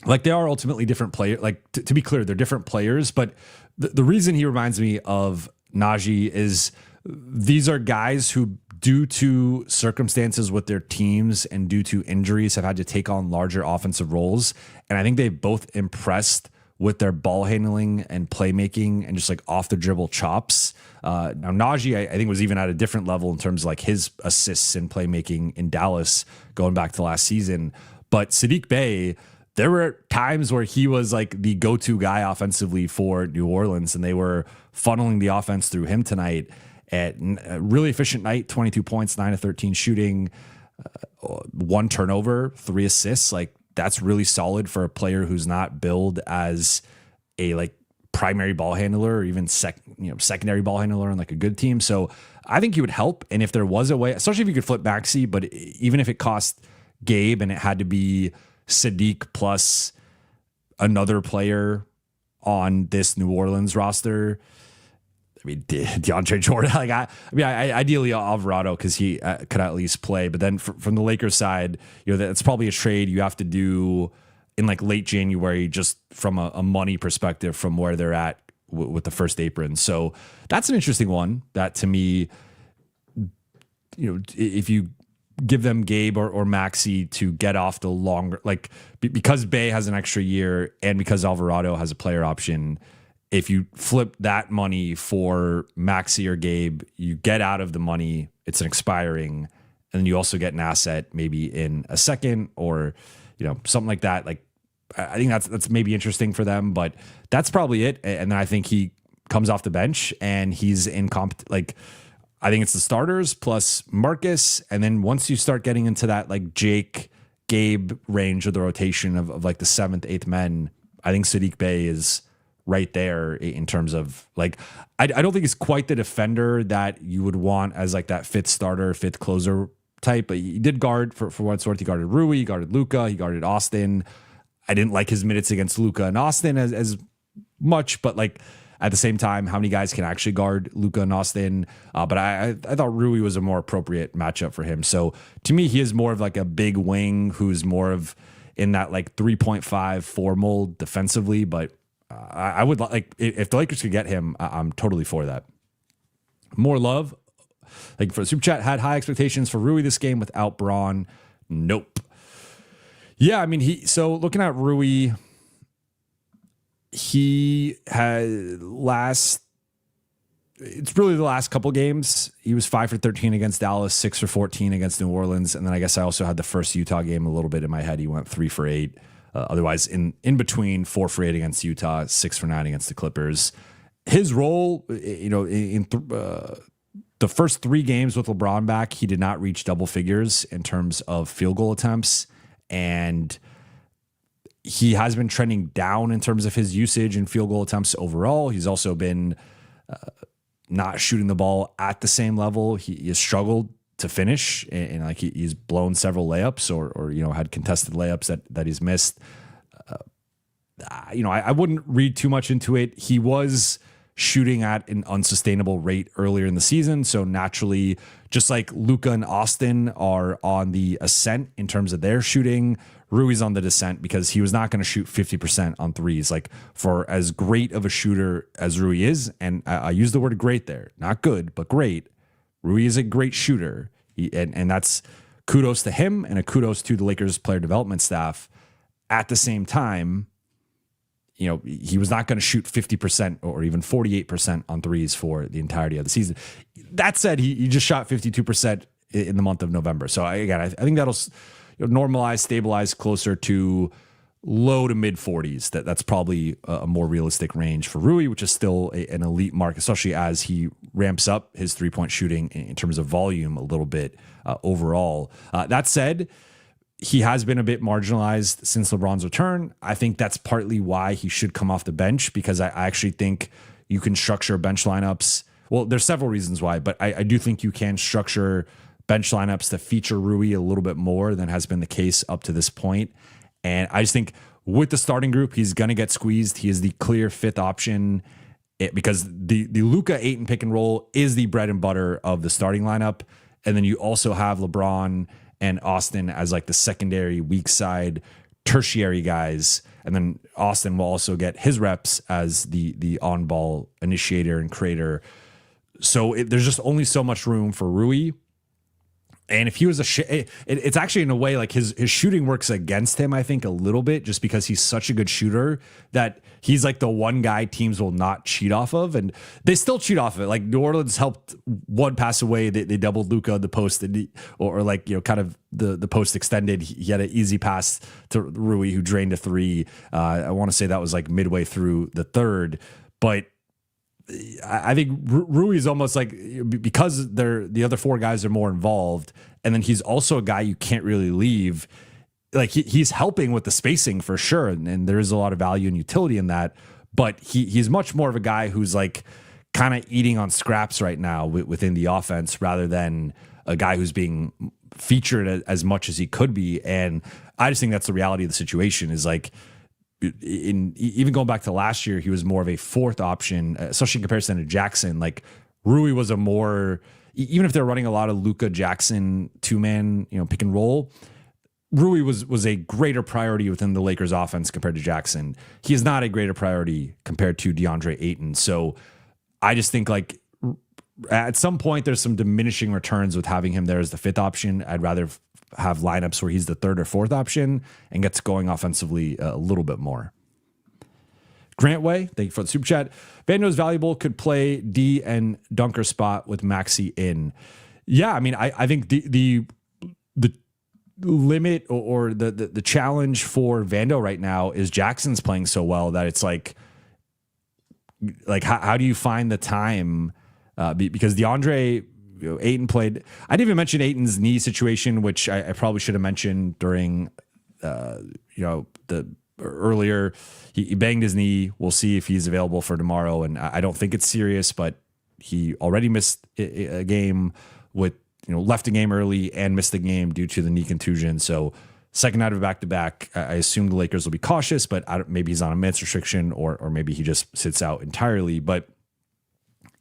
like they are ultimately different players. Like to be clear, they're different players, but the reason he reminds me of Najee is these are guys who, due to circumstances with their teams and due to injuries, have had to take on larger offensive roles. And I think they've both impressed with their ball handling and playmaking and just like off the dribble chops. Now Najee, I think was even at a different level in terms of like his assists and playmaking in Dallas going back to last season. But Saddiq Bey, there were times where he was like the go-to guy offensively for New Orleans, and they were funneling the offense through him tonight. At a really efficient night, 22 points, 9 of 13 shooting, 1 turnover, 3 assists. Like that's really solid for a player who's not billed as a like primary ball handler or even secondary ball handler on like a good team. So I think he would help. And if there was a way, especially if you could flip Maxey, but even if it cost Gabe and it had to be Saddiq plus another player on this New Orleans roster. I mean, DeAndre Jordan. Like ideally Alvarado because he could at least play. But then from the Lakers side, that's probably a trade you have to do in like late January, just from a money perspective, from where they're at with the first apron. So that's an interesting one. That to me, if you give them Gabe or Maxey to get off the longer, like because Bey has an extra year and because Alvarado has a player option, if you flip that money for Maxey or Gabe, you get out of the money, it's an expiring, and then you also get an asset maybe in a second or, something like that. Like, I think that's maybe interesting for them, but that's probably it. And then I think he comes off the bench and he's in I think it's the starters plus Marcus. And then once you start getting into that like Jake, Gabe range of the rotation of like the 7th, 8th men, I think Saddiq Bey is right there in terms of like, I don't think he's quite the defender that you would want as like that 5th starter, 5th closer type, but he did guard for what it's worth. He guarded Rui, he guarded Luka, he guarded Austin. I didn't like his minutes against Luka and Austin as much, but like, at the same time, how many guys can actually guard Luka and Austin? But I thought Rui was a more appropriate matchup for him. So to me, he is more of like a big wing who's more of in that like 3.5, 4 mold defensively. But I would like, if the Lakers could get him, I'm totally for that. More love. Like for Super Chat, had high expectations for Rui this game without Braun. Nope. Yeah, I mean, so looking at Rui, he had it's really the last couple games. He was 5 for 13 against Dallas, 6 for 14 against New Orleans. And then I guess I also had the first Utah game a little bit in my head. He went 3 for 8. Otherwise, in between, 4 for 8 against Utah, 6 for 9 against the Clippers. His role, in the first 3 games with LeBron back, he did not reach double figures in terms of field goal attempts. And he has been trending down in terms of his usage and field goal attempts overall. He's also been not shooting the ball at the same level. He has struggled to finish, and like he's blown several layups or had contested layups that he's missed. I wouldn't read too much into it. He was shooting at an unsustainable rate earlier in the season, so naturally, just like Luka and Austin are on the ascent in terms of their shooting, Rui's on the descent because he was not going to shoot 50% on threes. Like, for as great of a shooter as Rui is, and I use the word great there, not good, but great. Rui is a great shooter, and that's kudos to him and a kudos to the Lakers player development staff. At the same time, he was not going to shoot 50% or even 48% on threes for the entirety of the season. That said, he just shot 52% in the month of November. So I think that'll normalize, stabilize closer to low to mid 40s. That's probably a more realistic range for Rui, which is still an elite mark, especially as he ramps up his 3-point shooting in terms of volume a little bit overall. That said, he has been a bit marginalized since LeBron's return. I think that's partly why he should come off the bench, because I actually think you can structure bench lineups. Well, there's several reasons why, but I do think you can structure bench lineups to feature Rui a little bit more than has been the case up to this point. And I just think with the starting group, he's going to get squeezed. He is the clear 5th option because the Luka Ayton pick and roll is the bread and butter of the starting lineup. And then you also have LeBron and Austin as like the secondary, weak side, tertiary guys. And then Austin will also get his reps as the on-ball initiator and creator. So there's just only so much room for Rui. And if he was it's actually in a way like his shooting works against him, I think, a little bit, just because he's such a good shooter that he's like the one guy teams will not cheat off of. And they still cheat off of it. Like New Orleans helped one pass away. They doubled Luka the post, or like, kind of the post extended. He had an easy pass to Rui, who drained a 3. I want to say that was like midway through the third. But I think Rui is almost like, because the other 4 guys are more involved, and then he's also a guy you can't really leave. Like he's helping with the spacing for sure, and there is a lot of value and utility in that. But he's much more of a guy who's like kind of eating on scraps right now within the offense, rather than a guy who's being featured as much as he could be. And I just think that's the reality of the situation. Is like, even going back to last year, he was more of a 4th option, especially in comparison to Jackson. Like Rui was a more, even if they're running a lot of Luka Jackson 2-man, pick and roll, Rui was a greater priority within the Lakers offense compared to Jackson. He is not a greater priority compared to DeAndre Ayton. So I just think like at some point there's some diminishing returns with having him there as the 5th option. I'd rather have lineups where he's the 3rd or 4th option and gets going offensively a little bit more. Grant Way, thank you for the super chat. Vando is valuable, could play D and dunker spot with Maxey in. Yeah, I mean, I think the limit or the challenge for Vando right now is Jackson's playing so well that it's like how do you find the time? Because DeAndre Ayton played. I didn't even mention Ayton's knee situation, which I probably should have mentioned during, the earlier. He banged his knee. We'll see if he's available for tomorrow, and I don't think it's serious. But he already missed a game left a game early and missed the game due to the knee contusion. So second night of a back-to-back. I assume the Lakers will be cautious, but maybe he's on a minutes restriction, or maybe he just sits out entirely. But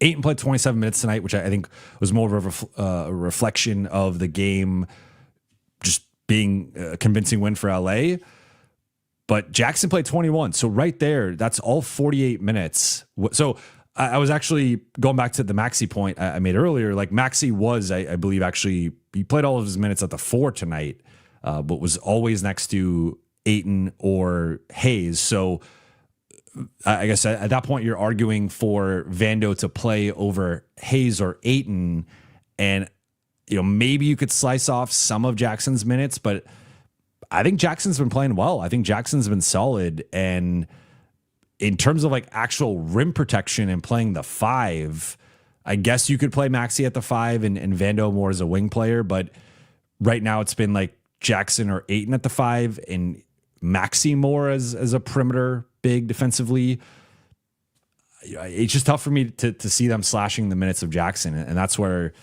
Ayton played 27 minutes tonight, which I think was more of a reflection of the game just being a convincing win for LA. But Jackson played 21. So right there, that's all 48 minutes. So I was actually going back to the Maxey point I made earlier. Like Maxey was, I believe, actually, he played all of his minutes at the 4 tonight. but was always next to Ayton or Hayes. So I guess at that point you're arguing for Vando to play over Hayes or Ayton, and maybe you could slice off some of Jackson's minutes, but I think Jackson's been playing well. I think Jackson's been solid, and in terms of like actual rim protection and playing the 5, I guess you could play Maxey at the 5 and Vando more as a wing player, but right now it's been like Jackson or Ayton at the 5 and Maxey more as a perimeter big defensively. It's just tough for me to see them slashing the minutes of Jackson, and that's where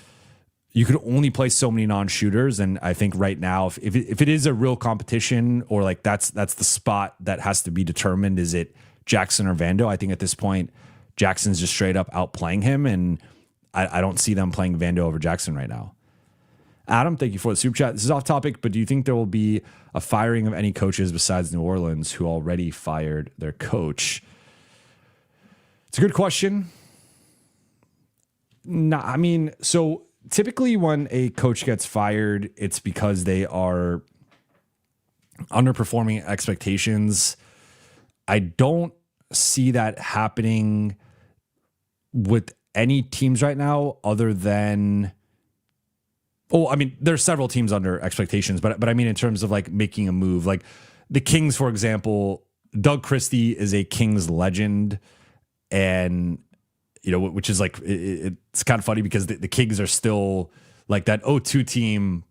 you could only play so many non-shooters. And I think right now, if it is a real competition, or like that's the spot that has to be determined, is it Jackson or Vando? I think at this point, Jackson's just straight up outplaying him, and I don't see them playing Vando over Jackson right now. Adam, thank you for the super chat. This is off topic, but do you think there will be a firing of any coaches besides New Orleans who already fired their coach? It's a good question. No, I mean, so typically when a coach gets fired, it's because they are underperforming expectations. I don't see that happening with any teams right now other than, I mean, there's several teams under expectations, but I mean, in terms of like making a move, like the Kings, for example, Doug Christie is a Kings legend, and which is like, it's kind of funny because the Kings are still like that 0-2 team,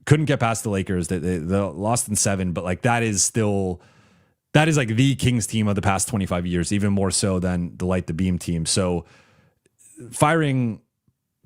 couldn't get past the Lakers. They lost in 7, but like that is like the Kings team of the past 25 years, even more so than the Light the Beam team. So firing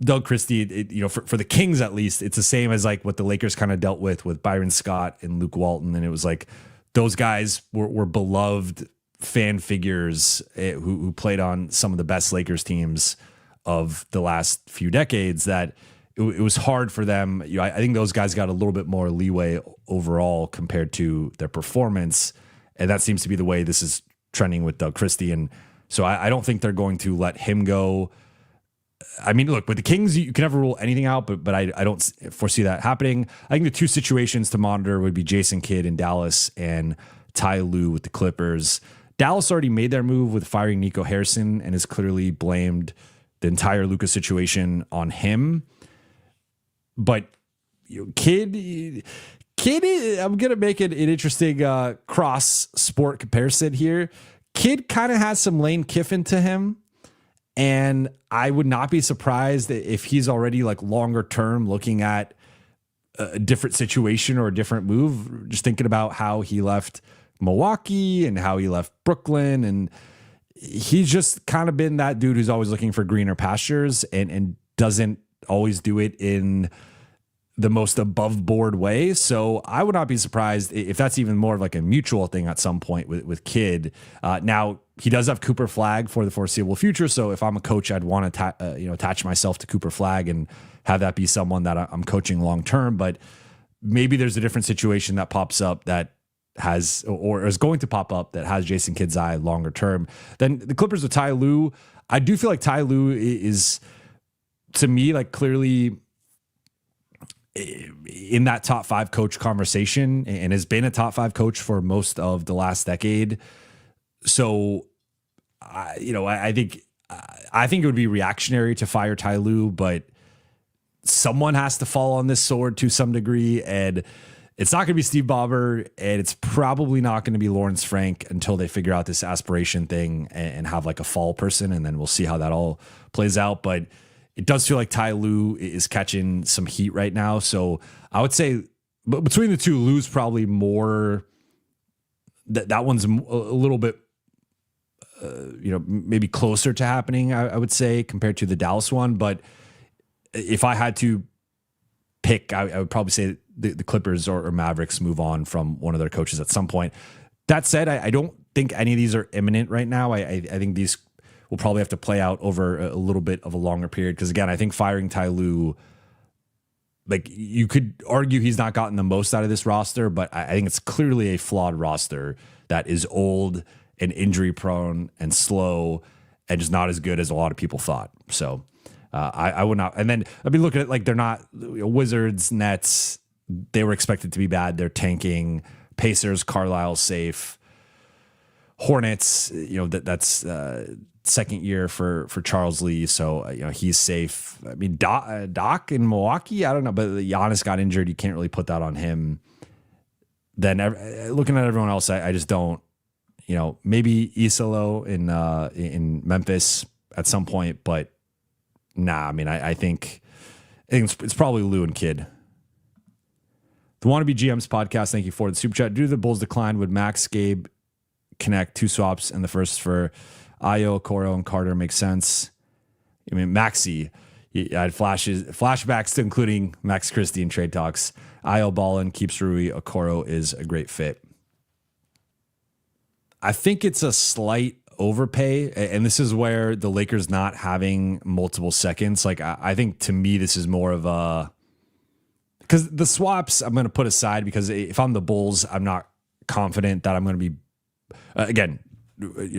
Doug Christie, for the Kings at least, it's the same as like what the Lakers kind of dealt with Byron Scott and Luke Walton. And it was like those guys were beloved fan figures who played on some of the best Lakers teams of the last few decades, that it was hard for them. I think those guys got a little bit more leeway overall compared to their performance. And that seems to be the way this is trending with Doug Christie. And so I don't think they're going to let him go. I mean, look, with the Kings, you can never rule anything out, but I don't foresee that happening. I think the two situations to monitor would be Jason Kidd in Dallas and Ty Lue with the Clippers. Dallas already made their move with firing Nico Harrison and has clearly blamed the entire Luka situation on him. But Kidd, I'm going to make it an interesting cross-sport comparison here. Kidd kind of has some Lane Kiffin to him, and I would not be surprised if he's already like longer term looking at a different situation or a different move. Just thinking about how he left Milwaukee and how he left Brooklyn, and he's just kind of been that dude who's always looking for greener pastures and doesn't always do it in the most above board way. So I would not be surprised if that's even more of like a mutual thing at some point with Kidd. Now he does have Cooper Flagg for the foreseeable future. So if I'm a coach, I'd want to attach myself to Cooper Flagg and have that be someone that I'm coaching long term. But maybe there's a different situation that pops up that has, or is going to pop up, that has Jason Kidd's eye longer term. Then the Clippers with Ty Lue. I do feel like Ty Lue is, to me, like clearly in that top 5 coach conversation, and has been a top 5 coach for most of the last decade. So, I think it would be reactionary to fire Ty Lue, but someone has to fall on this sword to some degree, and it's not going to be Steve Ballmer, and it's probably not going to be Lawrence Frank until they figure out this aspiration thing and have like a fall person, and then we'll see how that all plays out. But it does feel like Ty Lue is catching some heat right now. So I would say, but between the two, Lue's probably more, that one's a little bit, maybe closer to happening, I would say, compared to the Dallas one. But if I had to pick, I would probably say the Clippers or Mavericks move on from one of their coaches at some point. That said, I don't think any of these are imminent right now. I think these will probably have to play out over a little bit of a longer period. Because again, I think firing Ty Lue, like you could argue he's not gotten the most out of this roster, but I think it's clearly a flawed roster that is old and injury prone and slow and just not as good as a lot of people thought. So I would not. And then, I mean, look at it, like they're not Wizards, Nets, they were expected to be bad. They're tanking. Pacers, Carlisle's safe. Hornets, that's second year for Charles Lee, so he's safe. I mean, Doc in Milwaukee, I don't know, but Giannis got injured. You can't really put that on him. Then looking at everyone else, I just don't. Maybe Isolo in Memphis at some point, but nah. I mean, I think it's probably Lou and Kidd. The Wannabe GMs podcast. Thank you for the super chat. Due to the Bulls' decline, would Max, Gabe connect 2 swaps and the first for Ayo, Okoro, and Carter make sense? I mean, Maxi, I had flashbacks to including Max Christie in trade talks. Ayo ballin, keeps Rui. Okoro is a great fit. I think it's a slight overpay, and this is where the Lakers not having multiple seconds. Like, I think to me, this is more of a, because the swaps I'm going to put aside, because if I'm the Bulls, I'm not confident that I'm going to be, again,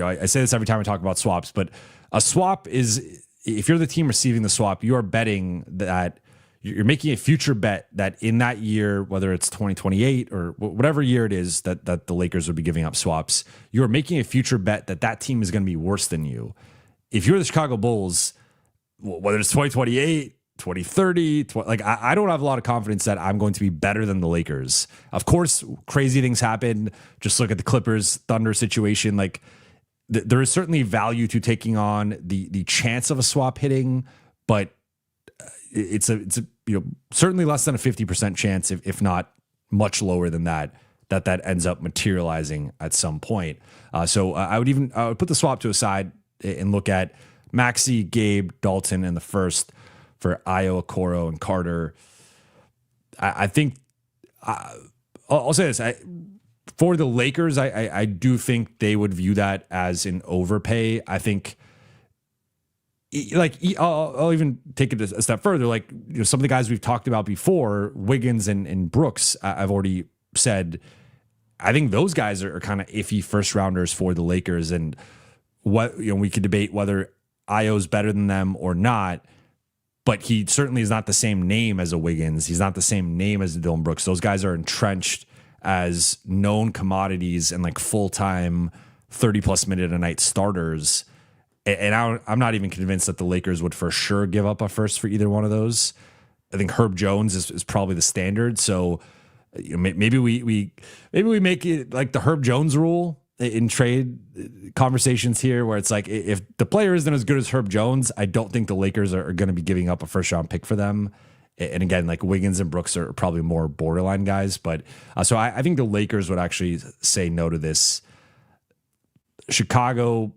I say this every time I talk about swaps, but a swap is, if you're the team receiving the swap, you are betting that you're making a future bet that in that year, whether it's 2028 or whatever year it is that the Lakers would be giving up swaps, you're making a future bet that team is going to be worse than you. If you're the Chicago Bulls, whether it's 2028, 2030, I don't have a lot of confidence that I'm going to be better than the Lakers. Of course, crazy things happen. Just look at the Clippers Thunder situation. Like, there is certainly value to taking on the chance of a swap hitting, but it's certainly less than a 50% chance, if not much lower than that ends up materializing at some point. So I would put the swap to a side and look at Maxi, Gabe, Dalton in the first for Ayo, Okoro, and Carter. I think I'll say this. For the Lakers, I do think they would view that as an overpay. I think, I'll even take it a step further. Like, some of the guys we've talked about before, Wiggins and Brooks, I've already said, I think those guys are kind of iffy first rounders for the Lakers. And we could debate whether Ayo's better than them or not, but he certainly is not the same name as a Wiggins. He's not the same name as a Dylan Brooks. Those guys are entrenched as known commodities and like full-time 30+ minute a night starters. And I'm not even convinced that the Lakers would for sure give up a first for either one of those. I think Herb Jones is probably the standard. So maybe we make it like the Herb Jones rule in trade conversations here, where it's like, if the player isn't as good as Herb Jones, I don't think the Lakers are going to be giving up a first round pick for them. And again, like Wiggins and Brooks are probably more borderline guys, but so I think the Lakers would actually say no to this. Chicago,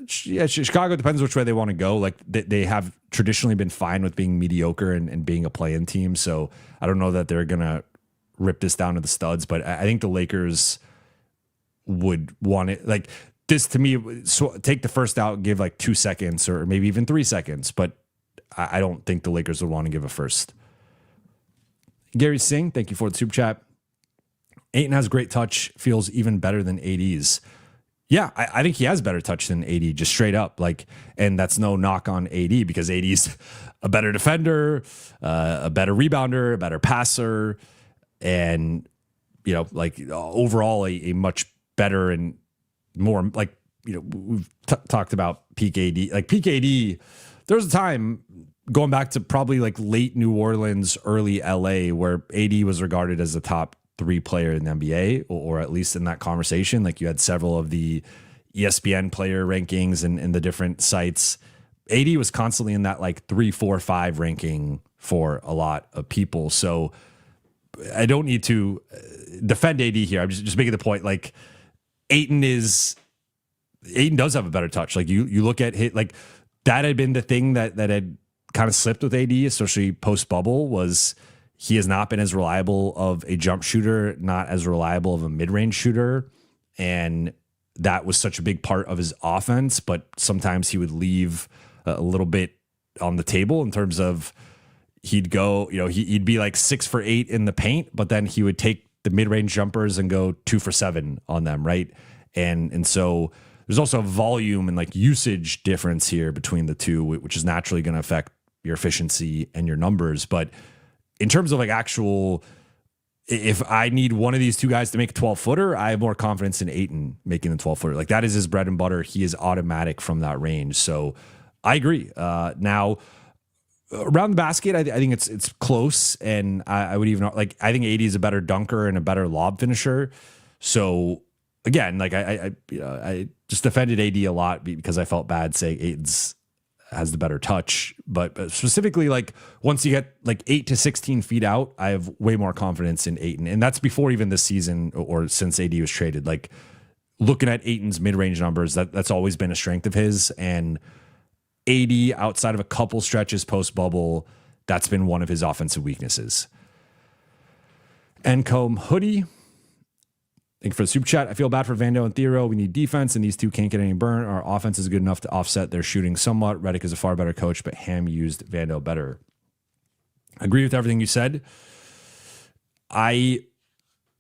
Chicago depends which way they want to go. Like they have traditionally been fine with being mediocre and being a play-in team, so I don't know that they're gonna rip this down to the studs, but I think the Lakers would want it like this to me. So take the first out, give like 2 seconds or maybe even 3 seconds, but I don't think the Lakers would want to give a first. Gary Singh, thank you for the super chat. Ayton has great touch, feels even better than AD's. Yeah, I think he has better touch than AD, just straight up. Like, and that's no knock on AD, because AD's a better defender, a better rebounder, a better passer, and overall a much better and more like we've talked about peak AD. Like peak AD, there was a time going back to probably like late New Orleans, early LA, where AD was regarded as the top 3 player in the NBA, or at least in that conversation. Like you had several of the ESPN player rankings and the different sites. AD was constantly in that like 3, 4, 5 ranking for a lot of people. So I don't need to defend AD here. I'm just making the point. Like Ayton does have a better touch. Like you look at hit, like that had been the thing that had kind of slipped with AD, especially post bubble, was he has not been as reliable of a jump shooter, not as reliable of a mid-range shooter. And that was such a big part of his offense, but sometimes he would leave a little bit on the table in terms of he'd go, he'd be like 6 for 8 in the paint, but then he would take the mid-range jumpers and go 2 for 7 on them. Right. And so there's also a volume and like usage difference here between the two, which is naturally going to affect, your efficiency and your numbers. But in terms of like actual, if I need one of these two guys to make a 12-footer, I have more confidence in Ayton making the 12-footer. Like that is his bread and butter. He is automatic from that range. So I agree. Now, around the basket, I think it's close, and I would even like I think AD is a better dunker and a better lob finisher. So again, like I just defended AD a lot because I felt bad saying Ayton's has the better touch, but specifically like once you get like 8 to 16 feet out, I have way more confidence in Ayton, and that's before even this season or since AD was traded. Like looking at Ayton's mid-range numbers, that's always been a strength of his, and AD outside of a couple stretches post-bubble, that's been one of his offensive weaknesses. Encombe Hoodie, thank you for the super chat. I feel bad for Vando and Thiero. We need defense, and these two can't get any burn. Our offense is good enough to offset their shooting somewhat. Redick is a far better coach, but Ham used Vando better. I agree with everything you said. I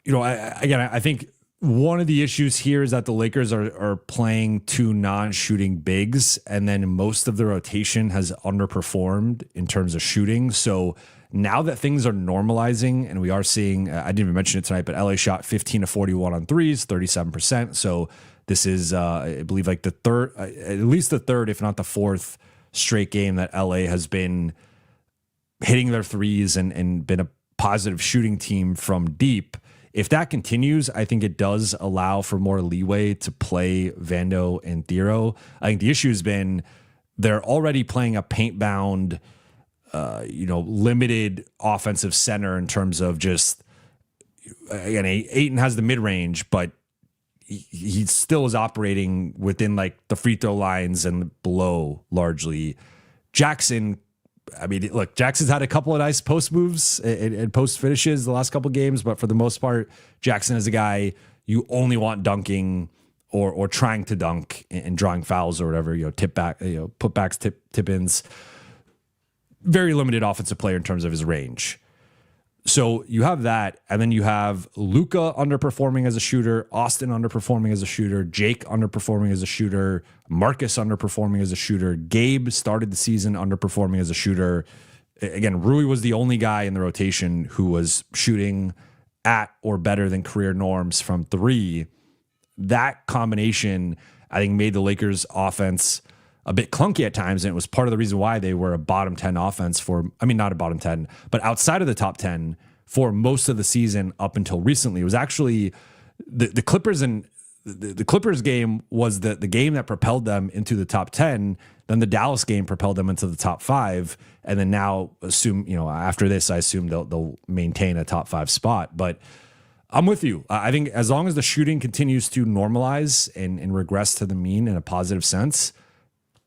think one of the issues here is that the Lakers are playing two non-shooting bigs, and then most of the rotation has underperformed in terms of shooting. So now that things are normalizing and we are seeing, I didn't even mention it tonight, but LA shot 15 to 41 on threes, 37%. So this is, I believe, like the third, at least the third, if not the fourth straight game that LA has been hitting their threes and been a positive shooting team from deep. If that continues, I think it does allow for more leeway to play Vando and Thiero. I think the issue has been they're already playing a paint-bound, limited offensive center in terms of just, again, Ayton has the mid-range, but he still is operating within like the free throw lines and below largely. Jackson, I mean, look, Jackson's had a couple of nice post moves and post finishes the last couple of games, but for the most part, Jackson is a guy you only want dunking or trying to dunk and drawing fouls or whatever, tip back, putbacks, tip ins. Very limited offensive player in terms of his range. So you have that, and then you have Luka underperforming as a shooter, Austin underperforming as a shooter, Jake underperforming as a shooter, Marcus underperforming as a shooter, Gabe started the season underperforming as a shooter. Again, Rui was the only guy in the rotation who was shooting at or better than career norms from three. That combination, I think, made the Lakers offense a bit clunky at times, and it was part of the reason why they were a bottom 10 offense not a bottom 10, but outside of the top 10 for most of the season up until recently. It was actually the Clippers, and the Clippers game was the game that propelled them into the top 10. Then the Dallas game propelled them into the top 5. And then now after this, I assume they'll maintain a top 5 spot. But I'm with you. I think as long as the shooting continues to normalize and regress to the mean in a positive sense,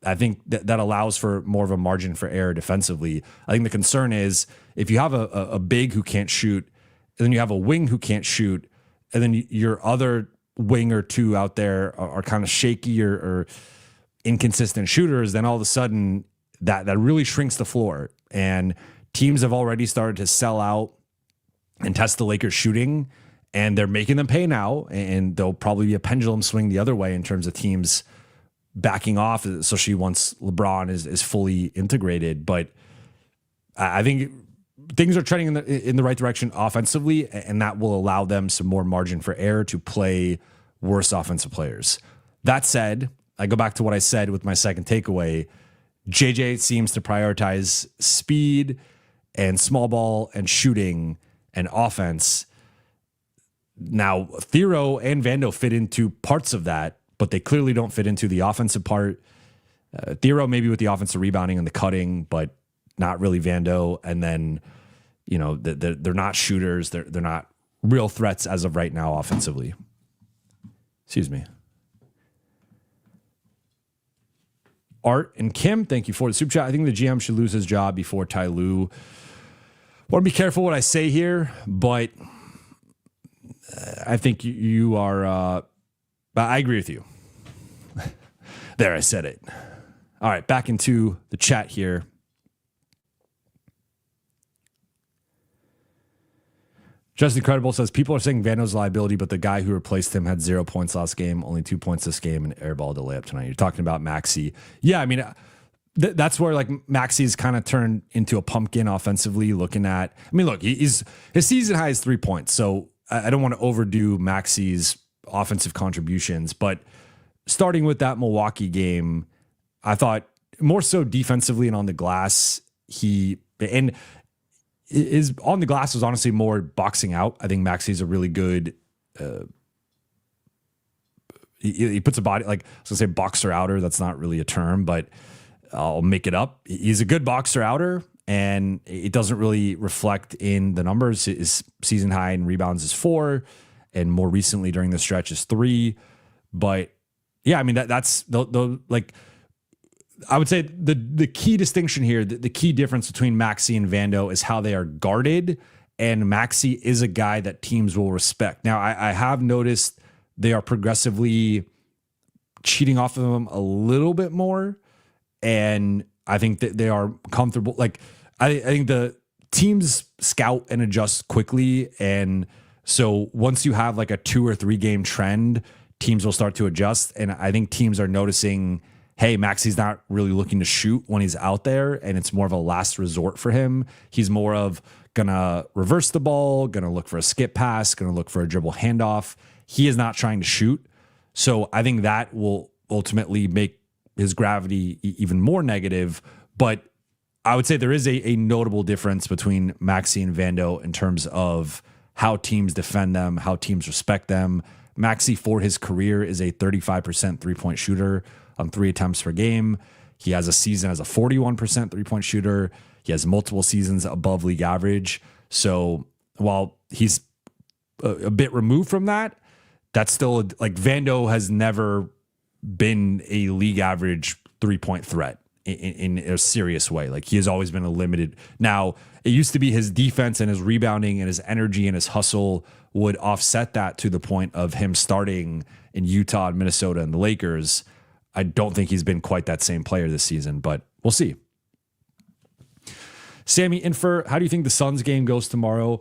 I think that allows for more of a margin for error defensively. I think the concern is if you have a big who can't shoot, and then you have a wing who can't shoot, and then your other wing or two out there are kind of shaky or inconsistent shooters, then all of a sudden that really shrinks the floor. And teams have already started to sell out and test the Lakers shooting, and they're making them pay now, and there'll probably be a pendulum swing the other way in terms of teams backing off, especially once LeBron is fully integrated. But I think things are trending in the right direction offensively, and that will allow them some more margin for error to play worse offensive players. That said, I go back to what I said with my second takeaway. JJ seems to prioritize speed and small ball and shooting and offense. Now, Thiero and Vando fit into parts of that, but they clearly don't fit into the offensive part. Thiero maybe with the offensive rebounding and the cutting, but not really Vando. And then, they're not shooters. They're not real threats as of right now offensively. Excuse me. Art and Kim, thank you for the super chat. I think the GM should lose his job before Ty Lue. Want to be careful what I say here, but I think you are... I agree with you. There, I said it. All right, back into the chat here. Just Incredible says, people are saying Vando's liability, but the guy who replaced him had 0 points last game, only 2 points this game, and airballed a layup tonight. You're talking about Maxey. Yeah, I mean, that's where like Maxi's kind of turned into a pumpkin offensively. Looking at, I mean, look, his season high is 3 points, so I don't want to overdo Maxi's offensive contributions, but starting with that Milwaukee game, I thought more so defensively and on the glass, is on the glass was honestly more boxing out. I think Maxi's a really good. He puts a body, like I was gonna say boxer outer. That's not really a term, but I'll make it up. He's a good boxer outer, and it doesn't really reflect in the numbers. His season high in rebounds is 4, and more recently during the stretch is 3. But yeah, I mean that's the like. I would say the key distinction here, the key difference between Maxi and Vando is how they are guarded, and Maxi is a guy that teams will respect. Now, I have noticed they are progressively cheating off of him a little bit more, and I think that they are comfortable. Like, I think the teams scout and adjust quickly, and so once you have like a 2 or 3 game trend, teams will start to adjust, and I think teams are noticing, hey, Maxi's not really looking to shoot when he's out there, and it's more of a last resort for him. He's more of gonna reverse the ball, gonna look for a skip pass, gonna look for a dribble handoff. He is not trying to shoot. So I think that will ultimately make his gravity even more negative. But I would say there is a notable difference between Maxi and Vando in terms of how teams defend them, how teams respect them. Maxi, for his career, is a 35% three-point shooter on 3 attempts per game. He has a season as a 41% three-point shooter. He has multiple seasons above league average. So while he's a bit removed from that, that's still like Vando has never been a league average 3-point threat in a serious way. Like he has always been a limited. Now, it used to be his defense and his rebounding and his energy and his hustle would offset that to the point of him starting in Utah and Minnesota and the Lakers. I don't think he's been quite that same player this season, but we'll see. Sammy Infer, how do you think the Suns game goes tomorrow?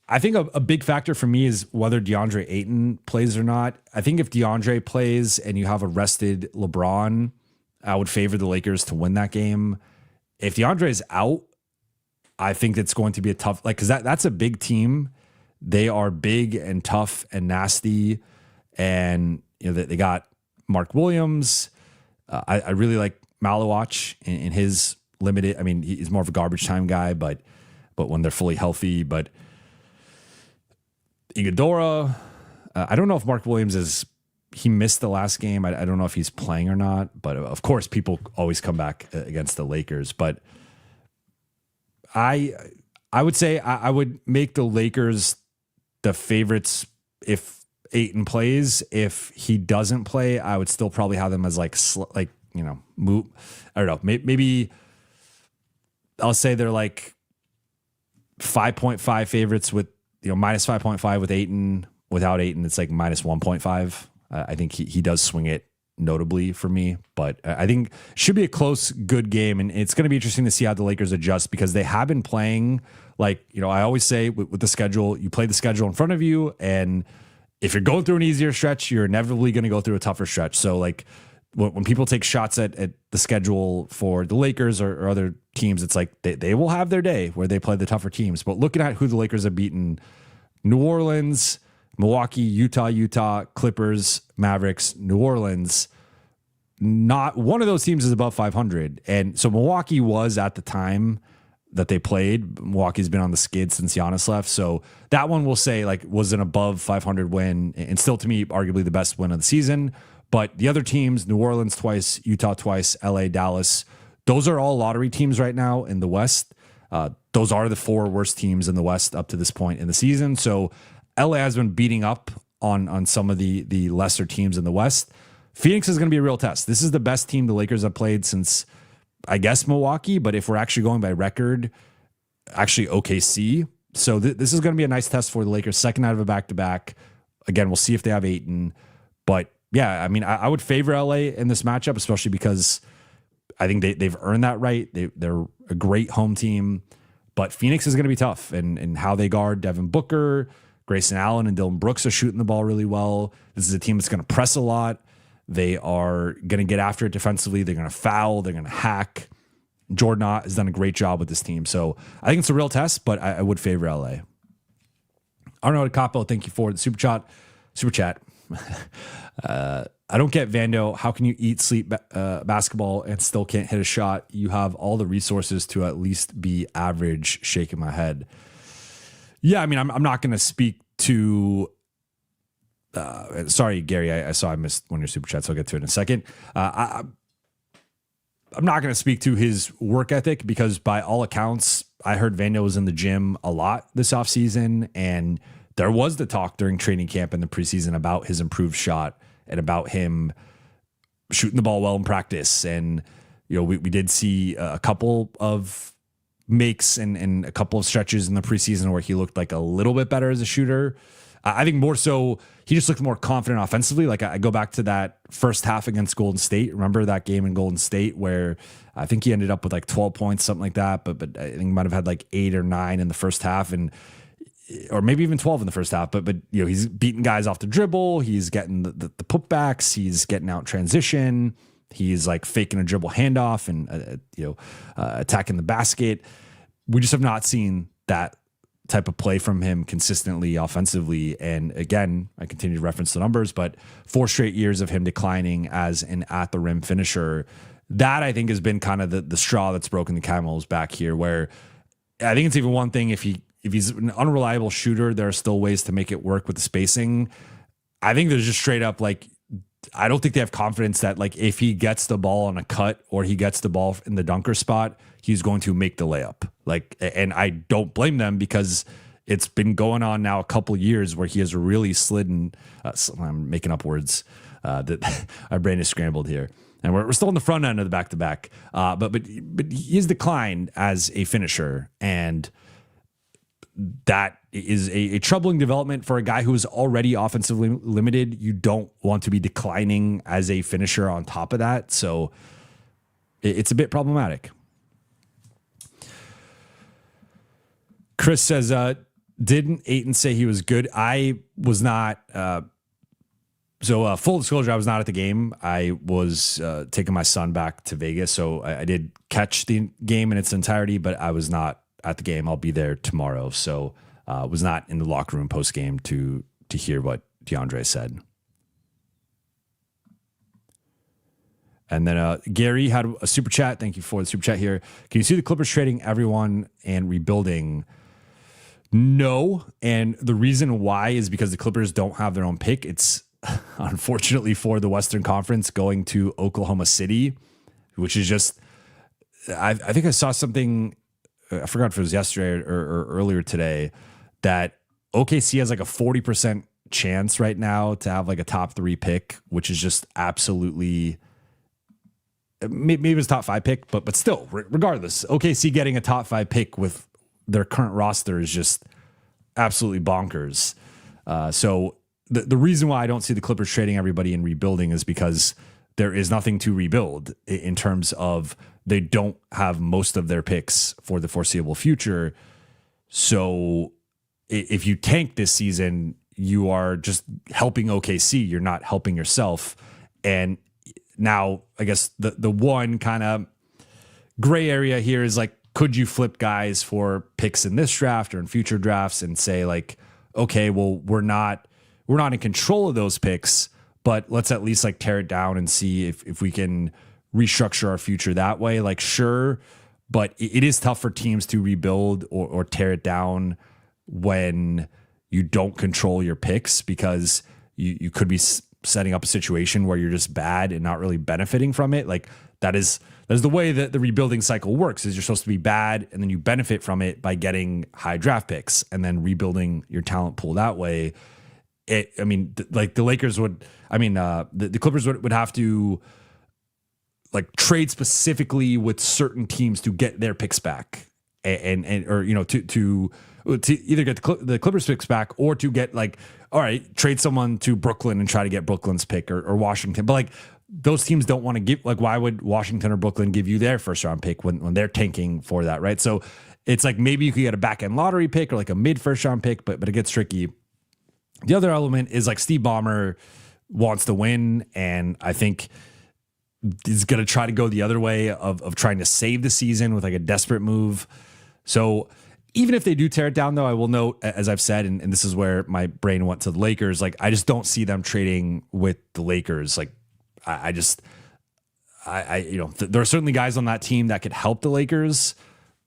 I think a big factor for me is whether DeAndre Ayton plays or not. I think if DeAndre plays and you have a rested LeBron, I would favor the Lakers to win that game. If DeAndre is out, I think it's going to be a tough, like, because that's a big team. They are big and tough and nasty. And, you know, they got Mark Williams. I really like Malawach in his limited. I mean, he's more of a garbage time guy, but when they're fully healthy. But Iguodala, I don't know if Mark Williams he missed the last game. I don't know if he's playing or not. But of course, people always come back against the Lakers. But I would say I would make the Lakers the favorites if Ayton plays. If he doesn't play, I would still probably have them as move. I don't know. Maybe I'll say they're like 5.5 favorites with, minus 5.5 with Ayton. Without Ayton, it's like minus 1.5. I think he does swing it notably for me, but I think it should be a close, good game. And it's going to be interesting to see how the Lakers adjust because they have been playing I always say with the schedule, you play the schedule in front of you. And if you're going through an easier stretch, you're inevitably going to go through a tougher stretch. So like when people take shots at the schedule for the Lakers or other teams, it's like they will have their day where they play the tougher teams. But looking at who the Lakers have beaten: New Orleans, Milwaukee, Utah, Clippers, Mavericks, New Orleans. Not one of those teams is above 500. And so Milwaukee was at the time that they played. Milwaukee's been on the skid since Giannis left. So that one we'll say was an above 500 win and still to me, arguably the best win of the season. But the other teams, New Orleans twice, Utah twice, LA, Dallas, those are all lottery teams right now in the West. Those are the 4 worst teams in the West up to this point in the season. So LA has been beating up on some of the lesser teams in the West. Phoenix is going to be a real test. This is the best team the Lakers have played since, I guess, Milwaukee. But if we're actually going by record, actually OKC. So this is going to be a nice test for the Lakers. Second out of a back-to-back. Again, we'll see if they have Ayton. But yeah, I mean, I would favor LA in this matchup, especially because I think they've earned that right. They're a great home team. But Phoenix is going to be tough. And how they guard Devin Booker, Grayson Allen and Dylan Brooks are shooting the ball really well. This is a team that's going to press a lot. They are going to get after it defensively. They're going to foul. They're going to hack. Jordan Ott has done a great job with this team. So I think it's a real test, but I would favor LA. Arnold Capo, thank you for the super chat. I don't get Vando. How can you eat, sleep basketball and still can't hit a shot? You have all the resources to at least be average. Shaking my head. Yeah, I mean, I'm not going to speak to. Sorry, Gary. I saw I missed one of your super chats. I'll get to it in a second. I'm not going to speak to his work ethic because by all accounts, I heard Vando was in the gym a lot this offseason, and there was the talk during training camp in the preseason about his improved shot and about him shooting the ball well in practice. And, you know, we did see a couple of makes and a couple of stretches in the preseason where he looked like a little bit better as a shooter. I think more so he just looked more confident offensively. Like I go back to that first half against Golden State. Remember that game in Golden State where I think he ended up with like 12 points, something like that. But I think he might have had like 8 or 9 in the first half, or maybe even 12 in the first half. But you know, he's beating guys off the dribble. He's getting the putbacks. He's getting out transition. He's like faking a dribble handoff and attacking the basket. We just have not seen that type of play from him consistently offensively. And again, I continue to reference the numbers, but 4 straight years of him declining as an at the rim finisher. That I think has been kind of the straw that's broken the camel's back here, where I think it's even one thing if he's an unreliable shooter, there are still ways to make it work with the spacing. I think there's just straight up like, I don't think they have confidence that like if he gets the ball on a cut or he gets the ball in the dunker spot, he's going to make the layup. Like, and I don't blame them because it's been going on now a couple years where he has really slid and I'm making up words that our brain is scrambled here. And we're still in the front end of the back-to-back. But he's declined as a finisher, and that is a troubling development for a guy who is already offensively limited. You don't want to be declining as a finisher on top of that. So it's a bit problematic. Chris says, didn't Ayton say he was good? I was not. So full disclosure, I was not at the game. I was taking my son back to Vegas. So I did catch the game in its entirety, but I was not at the game. I'll be there tomorrow. So was not in the locker room post game to hear what DeAndre said. And then Gary had a super chat. Thank you for the super chat here. Can you see the Clippers trading everyone and rebuilding? No. And the reason why is because the Clippers don't have their own pick. It's unfortunately for the Western Conference going to Oklahoma City, which is just, I think I saw something, I forgot if it was yesterday or earlier today, that OKC has like a 40% chance right now to have like a top 3 pick, which is just absolutely, maybe it's top 5 pick, but still, regardless, OKC getting a top 5 pick with their current roster is just absolutely bonkers. So the reason why I don't see the Clippers trading everybody and rebuilding is because there is nothing to rebuild in terms of they don't have most of their picks for the foreseeable future. So if you tank this season, you are just helping OKC. You're not helping yourself. And now I guess the one kind of gray area here is like, could you flip guys for picks in this draft or in future drafts and say like, okay, well, we're not in control of those picks, but let's at least like tear it down and see if we can restructure our future that way. Like, sure, but it is tough for teams to rebuild or tear it down when you don't control your picks, because you could be setting up a situation where you're just bad and not really benefiting from it. Like that's the way that the rebuilding cycle works, is you're supposed to be bad and then you benefit from it by getting high draft picks and then rebuilding your talent pool that way. Like the Lakers would, the Clippers would have to like trade specifically with certain teams to get their picks back to either get the Clippers picks back or to get like, all right, trade someone to Brooklyn and try to get Brooklyn's pick or Washington. But like those teams don't want to give, like, why would Washington or Brooklyn give you their first round pick when they're tanking for that? Right. So it's like, maybe you could get a back end lottery pick or like a mid first round pick, but it gets tricky. The other element is like Steve Ballmer wants to win, and I think he's going to try to go the other way of trying to save the season with like a desperate move. So even if they do tear it down, though, I will note, as I've said, and this is where my brain went to the Lakers, like I just don't see them trading with the Lakers. Like I there are certainly guys on that team that could help the Lakers,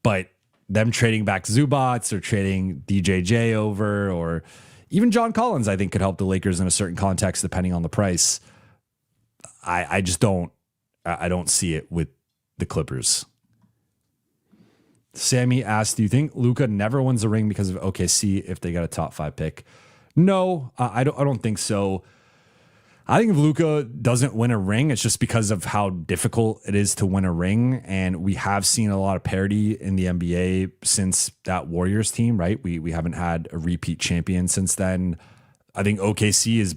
but them trading back Zubats or trading DJJ over, or even John Collins, I think could help the Lakers in a certain context, depending on the price. I just don't see it with the Clippers. Sammy asked, do you think Luka never wins a ring because of OKC if they got a top 5 pick? No, I don't think so. I think if Luka doesn't win a ring, it's just because of how difficult it is to win a ring. And we have seen a lot of parity in the NBA since that Warriors team, right? We haven't had a repeat champion since then. I think OKC is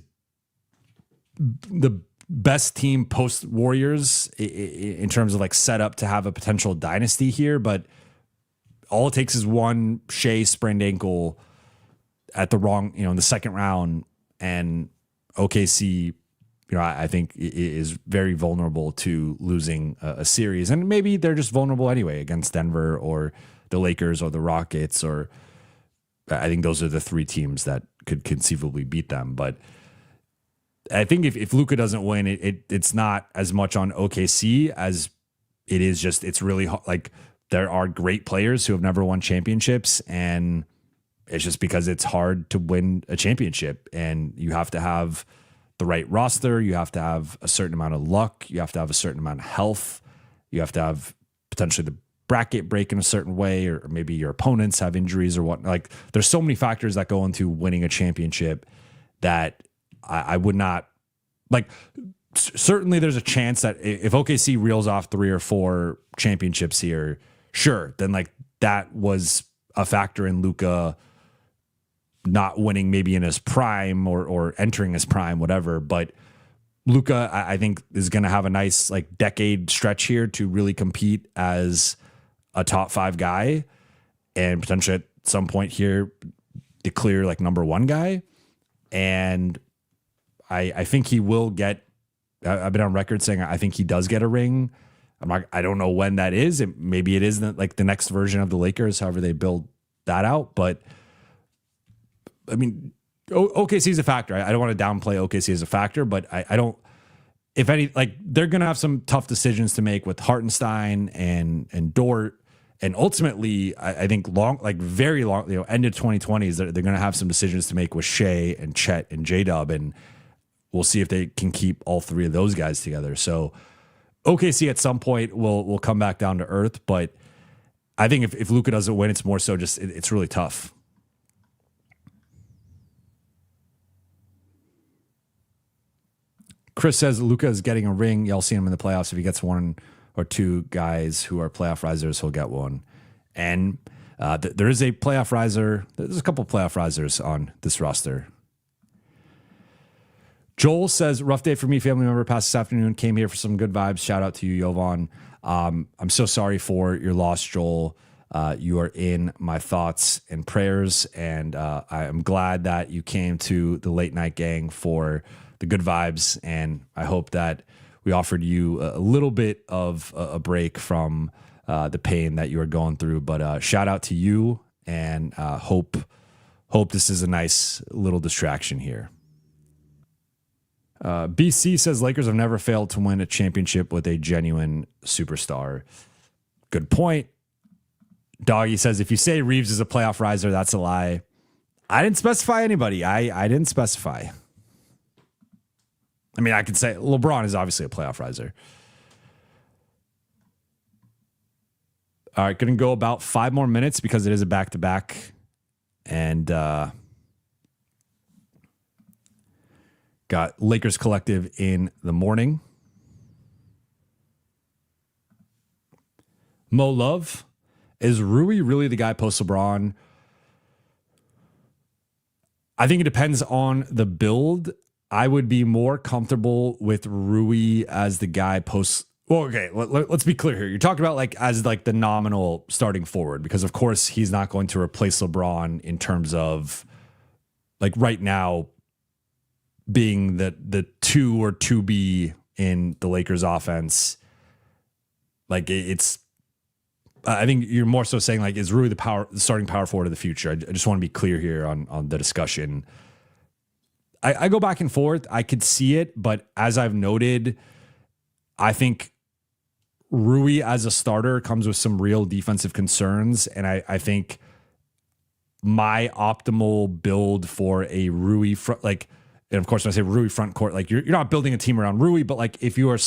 the best team post Warriors in terms of like setup to have a potential dynasty here. But all it takes is one Shea sprained ankle at the wrong, in the second round, and OKC, I think is very vulnerable to losing a series. And maybe they're just vulnerable anyway against Denver or the Lakers or the Rockets, or I think those are the 3 teams that could conceivably beat them. But I think if Luka doesn't win, it's not as much on OKC as it is just, it's really like there are great players who have never won championships, and it's just because it's hard to win a championship, and you have to have the right roster. You have to have a certain amount of luck. You have to have a certain amount of health. You have to have potentially the bracket break in a certain way, or maybe your opponents have injuries or what. Like there's so many factors that go into winning a championship that I would not like. Certainly there's a chance that if OKC reels off 3 or 4 championships here, sure, then like that was a factor in Luka not winning maybe in his prime or entering his prime, whatever. But Luka, I think, is going to have a nice like decade stretch here to really compete as a top 5 guy, and potentially at some point here declare like number 1 guy. And I think he will get, I've been on record saying I think he does get a ring. I don't know when that is. Maybe it isn't like the next version of the Lakers, however they build that out. But I mean, OKC is a factor. I don't want to downplay OKC as a factor, but I don't, if any, like they're going to have some tough decisions to make with Hartenstein and Dort. And ultimately, I think very long, end of 2020s, they're going to have some decisions to make with Shea and Chet and J-Dub. And we'll see if they can keep all 3 of those guys together. So OKC at some point will come back down to earth. But I think if Luka doesn't win, it's more so just, it's really tough. Chris says Luka is getting a ring. Y'all see him in the playoffs. If he gets 1 or 2 guys who are playoff risers, he'll get one. And there is a playoff riser. There's a couple of playoff risers on this roster. Joel says, rough day for me. Family member passed this afternoon. Came here for some good vibes. Shout out to you, Jovan. I'm so sorry for your loss, Joel. You are in my thoughts and prayers. And I am glad that you came to the late night gang for the good vibes, and I hope that we offered you a little bit of a break from the pain that you are going through. But shout out to you, and hope this is a nice little distraction here. BC says Lakers have never failed to win a championship with a genuine superstar. Good point. Doggy says if you say Reeves is a playoff riser, that's a lie. I didn't specify anybody. I didn't specify. I mean, I could say LeBron is obviously a playoff riser. All right, going to go about 5 more minutes because it is a back-to-back. And got Lakers Collective in the morning. Mo Love. Is Rui really the guy post LeBron? I think it depends on the build. I would be more comfortable with Rui as the guy post. Well, okay, let's be clear here. You're talking about like as like the nominal starting forward, because of course he's not going to replace LeBron in terms of like right now being the 2 or 2B in the Lakers offense. Like it's, I think you're more so saying like, is Rui the starting power forward of the future? I just want to be clear here on the discussion. I go back and forth. I could see it, but as I've noted, I think Rui as a starter comes with some real defensive concerns. And I think my optimal build for a Rui front, like, and of course, when I say Rui front court, like you're not building a team around Rui, but like if you are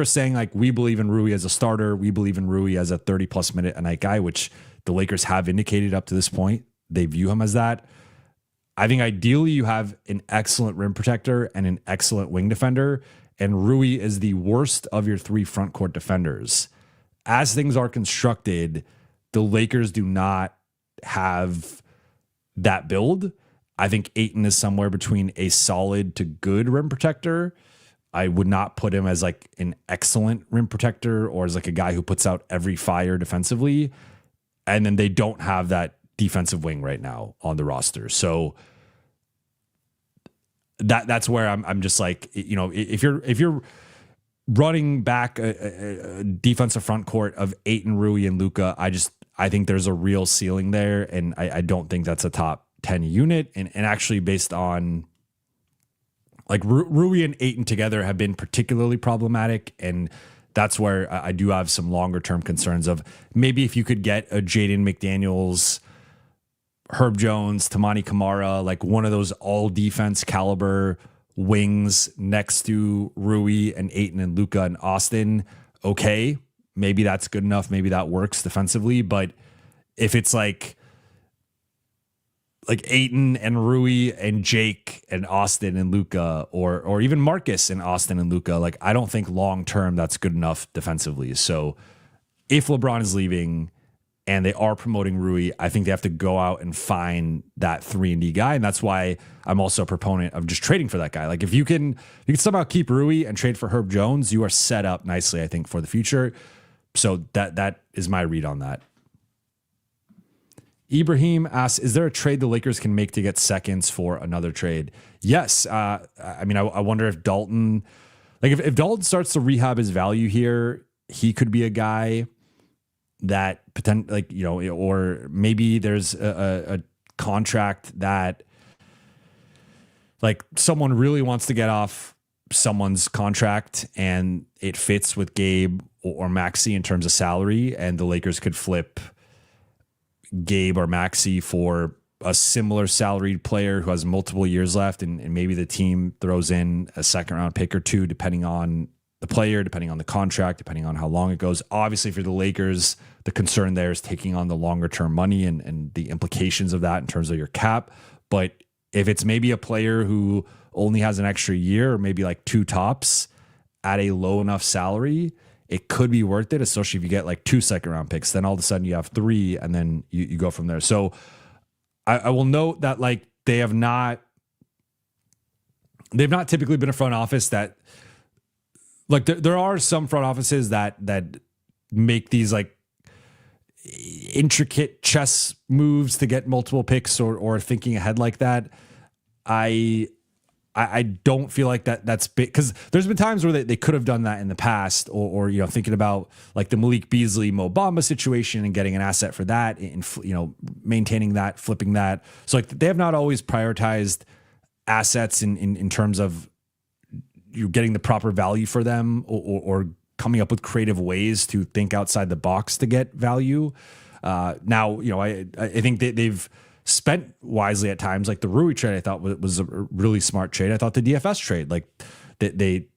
saying like we believe in Rui as a starter, we believe in Rui as a 30+ minute a night guy, which the Lakers have indicated up to this point, they view him as that. I think ideally you have an excellent rim protector and an excellent wing defender, and Rui is the worst of your 3 front court defenders. As things are constructed, the Lakers do not have that build. I think Ayton is somewhere between a solid to good rim protector. I would not put him as like an excellent rim protector or as like a guy who puts out every fire defensively. And then they don't have that defensive wing right now on the roster. So that's where I'm just like, you know, if you're running back a defensive front court of Ayton, Rui, and Luka, I think there's a real ceiling there. And I don't think that's a top 10 unit, and actually based on like Rui and Ayton together have been particularly problematic, and that's where I do have some longer term concerns of maybe if you could get a Jaden McDaniels, Herb Jones, Tamani Kamara, like one of those all defense caliber wings next to Rui and Ayton and Luka and Austin. Okay, maybe that's good enough. Maybe that works defensively, but if it's like Ayton and Rui and Jake and Austin and Luka, or even Marcus and Austin and Luka, like I don't think long term that's good enough defensively. So if LeBron is leaving and they are promoting Rui, I think they have to go out and find that 3-and-D guy, and that's why I'm also a proponent of just trading for that guy. Like if you can somehow keep Rui and trade for Herb Jones, you are set up nicely, I think, for the future. So that is my read on that. Ibrahim asks, is there a trade the Lakers can make to get seconds for another trade? Yes. I mean, I wonder if Dalton, like if Dalton starts to rehab his value here, he could be a guy that like, you know, or maybe there's a contract that like someone really wants to get off someone's contract and it fits with Gabe or Maxey in terms of salary, and the Lakers could flip Gabe or Maxey for a similar salaried player who has multiple years left, and maybe the team throws in a second round pick or 2 depending on the player, depending on the contract, depending on how long it goes. Obviously for the Lakers, the concern there is taking on the longer term money and the implications of that in terms of your cap. But if it's maybe a player who only has an extra year or maybe like 2 tops at a low enough salary, it could be worth it, especially if you get like 2 second round picks. Then all of a sudden you have 3, and then you go from there. So I will note that like they've not typically been a front office that like there are some front offices that make these like intricate chess moves to get multiple picks or thinking ahead like that. I don't feel like that's big, because there's been times where they could have done that in the past, or you know, thinking about like the Malik Beasley, Mo Bamba situation and getting an asset for that, and you know, maintaining that, flipping that. So like they have not always prioritized assets in terms of you getting the proper value for them, or coming up with creative ways to think outside the box to get value. Now, you know, I think they've spent wisely at times. Like the Rui trade, I thought was a really smart trade. I thought the DFS trade, like they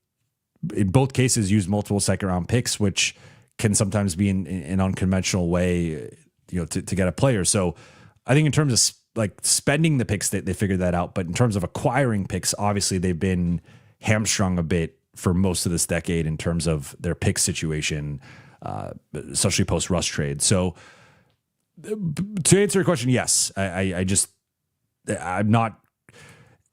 in both cases used multiple second round picks, which can sometimes be in an unconventional way, you know, to get a player. So I think in terms of like spending the picks, they figured that out. But in terms of acquiring picks, obviously they've been hamstrung a bit for most of this decade in terms of their pick situation, especially post Russ trade. So to answer your question, yes, I'm not,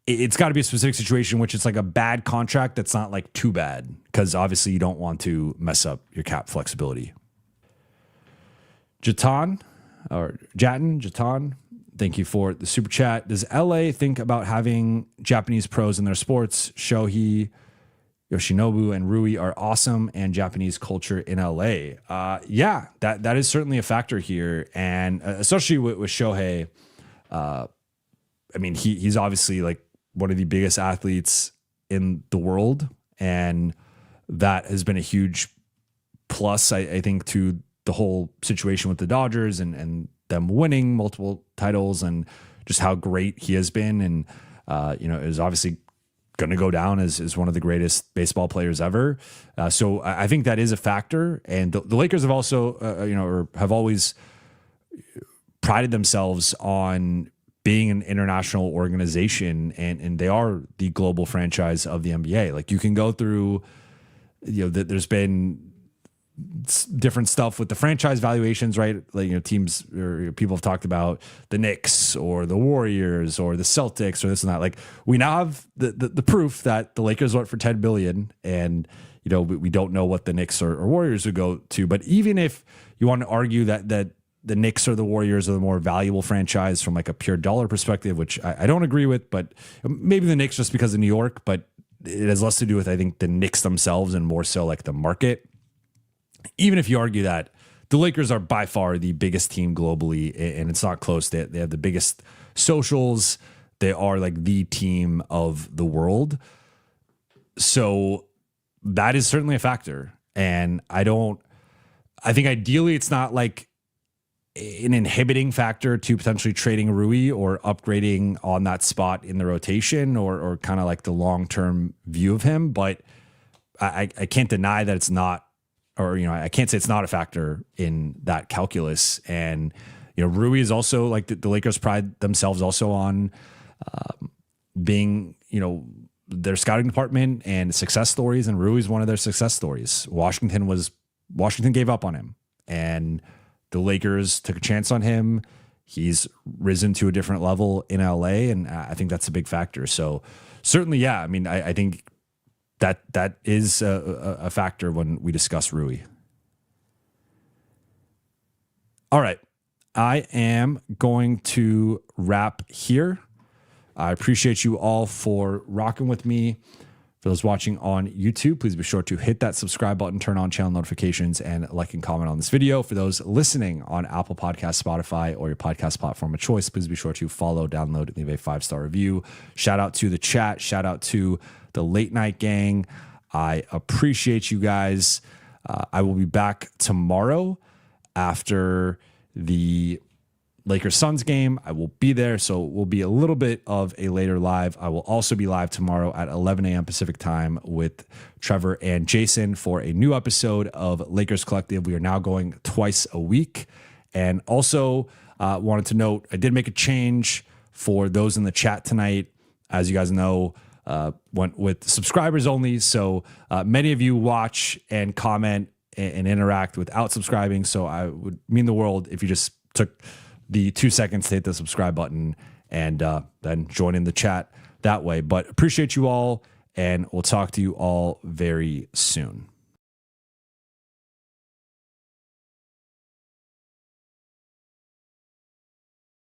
it's got to be a specific situation, which it's like a bad contract that's not like too bad, because obviously you don't want to mess up your cap flexibility. Jatan thank you for the super chat. Does LA think about having Japanese pros in their sports? Shohei, Yoshinobu, and Rui are awesome, and Japanese culture in LA. Yeah, that is certainly a factor here, and especially with Shohei. I mean, he's obviously like one of the biggest athletes in the world, and that has been a huge plus, I think, to the whole situation with the Dodgers and them winning multiple titles and just how great he has been. And, is obviously going to go down as one of the greatest baseball players ever. So I think that is a factor. And the Lakers have also, or have always prided themselves on being an international organization, and they are the global franchise of the NBA. Like, you can go through, there's been different stuff with the franchise valuations, right? Like, teams or people have talked about the Knicks or the Warriors or the Celtics or this and that. Like, we now have the proof that the Lakers went for $10 billion, and we don't know what the Knicks or Warriors would go to. But even if you want to argue that the Knicks or the Warriors are the more valuable franchise from like a pure dollar perspective, which I don't agree with, but maybe the Knicks just because of New York, but it has less to do with, I think, the Knicks themselves and more so like the market. Even if you argue that the Lakers are by far the biggest team globally, and it's not close, they have the biggest socials. They are like the team of the world. So that is certainly a factor. And I think ideally it's not like an inhibiting factor to potentially trading Rui or upgrading on that spot in the rotation or kind of like the long-term view of him. But I can't deny that it's not, or, I can't say it's not a factor in that calculus. And, Rui is also like the Lakers pride themselves also on being, their scouting department and success stories. And Rui is one of their success stories. Washington gave up on him, and the Lakers took a chance on him. He's risen to a different level in LA, and I think that's a big factor. So certainly, yeah. I mean, I think that is a factor when we discuss Rui. All right. I am going to wrap here. I appreciate you all for rocking with me. For those watching on YouTube, please be sure to hit that subscribe button, turn on channel notifications, and like and comment on this video. For those listening on Apple Podcasts, Spotify, or your podcast platform of choice, please be sure to follow, download, and leave a 5-star review. Shout out to the chat. Shout out to the late night gang. I appreciate you guys. I will be back tomorrow after the Lakers-Suns game. I will be there, so it will be a little bit of a later live. I will also be live tomorrow at 11 a.m. Pacific time with Trevor and Jason for a new episode of Lakers Collective. We are now going twice a week. And also wanted to note, I did make a change for those in the chat tonight. As you guys know, went with subscribers only. So many of you watch and comment and interact without subscribing. So I would mean the world if you just took the 2 seconds to hit the subscribe button and then join in the chat that way. But appreciate you all, and we'll talk to you all very soon.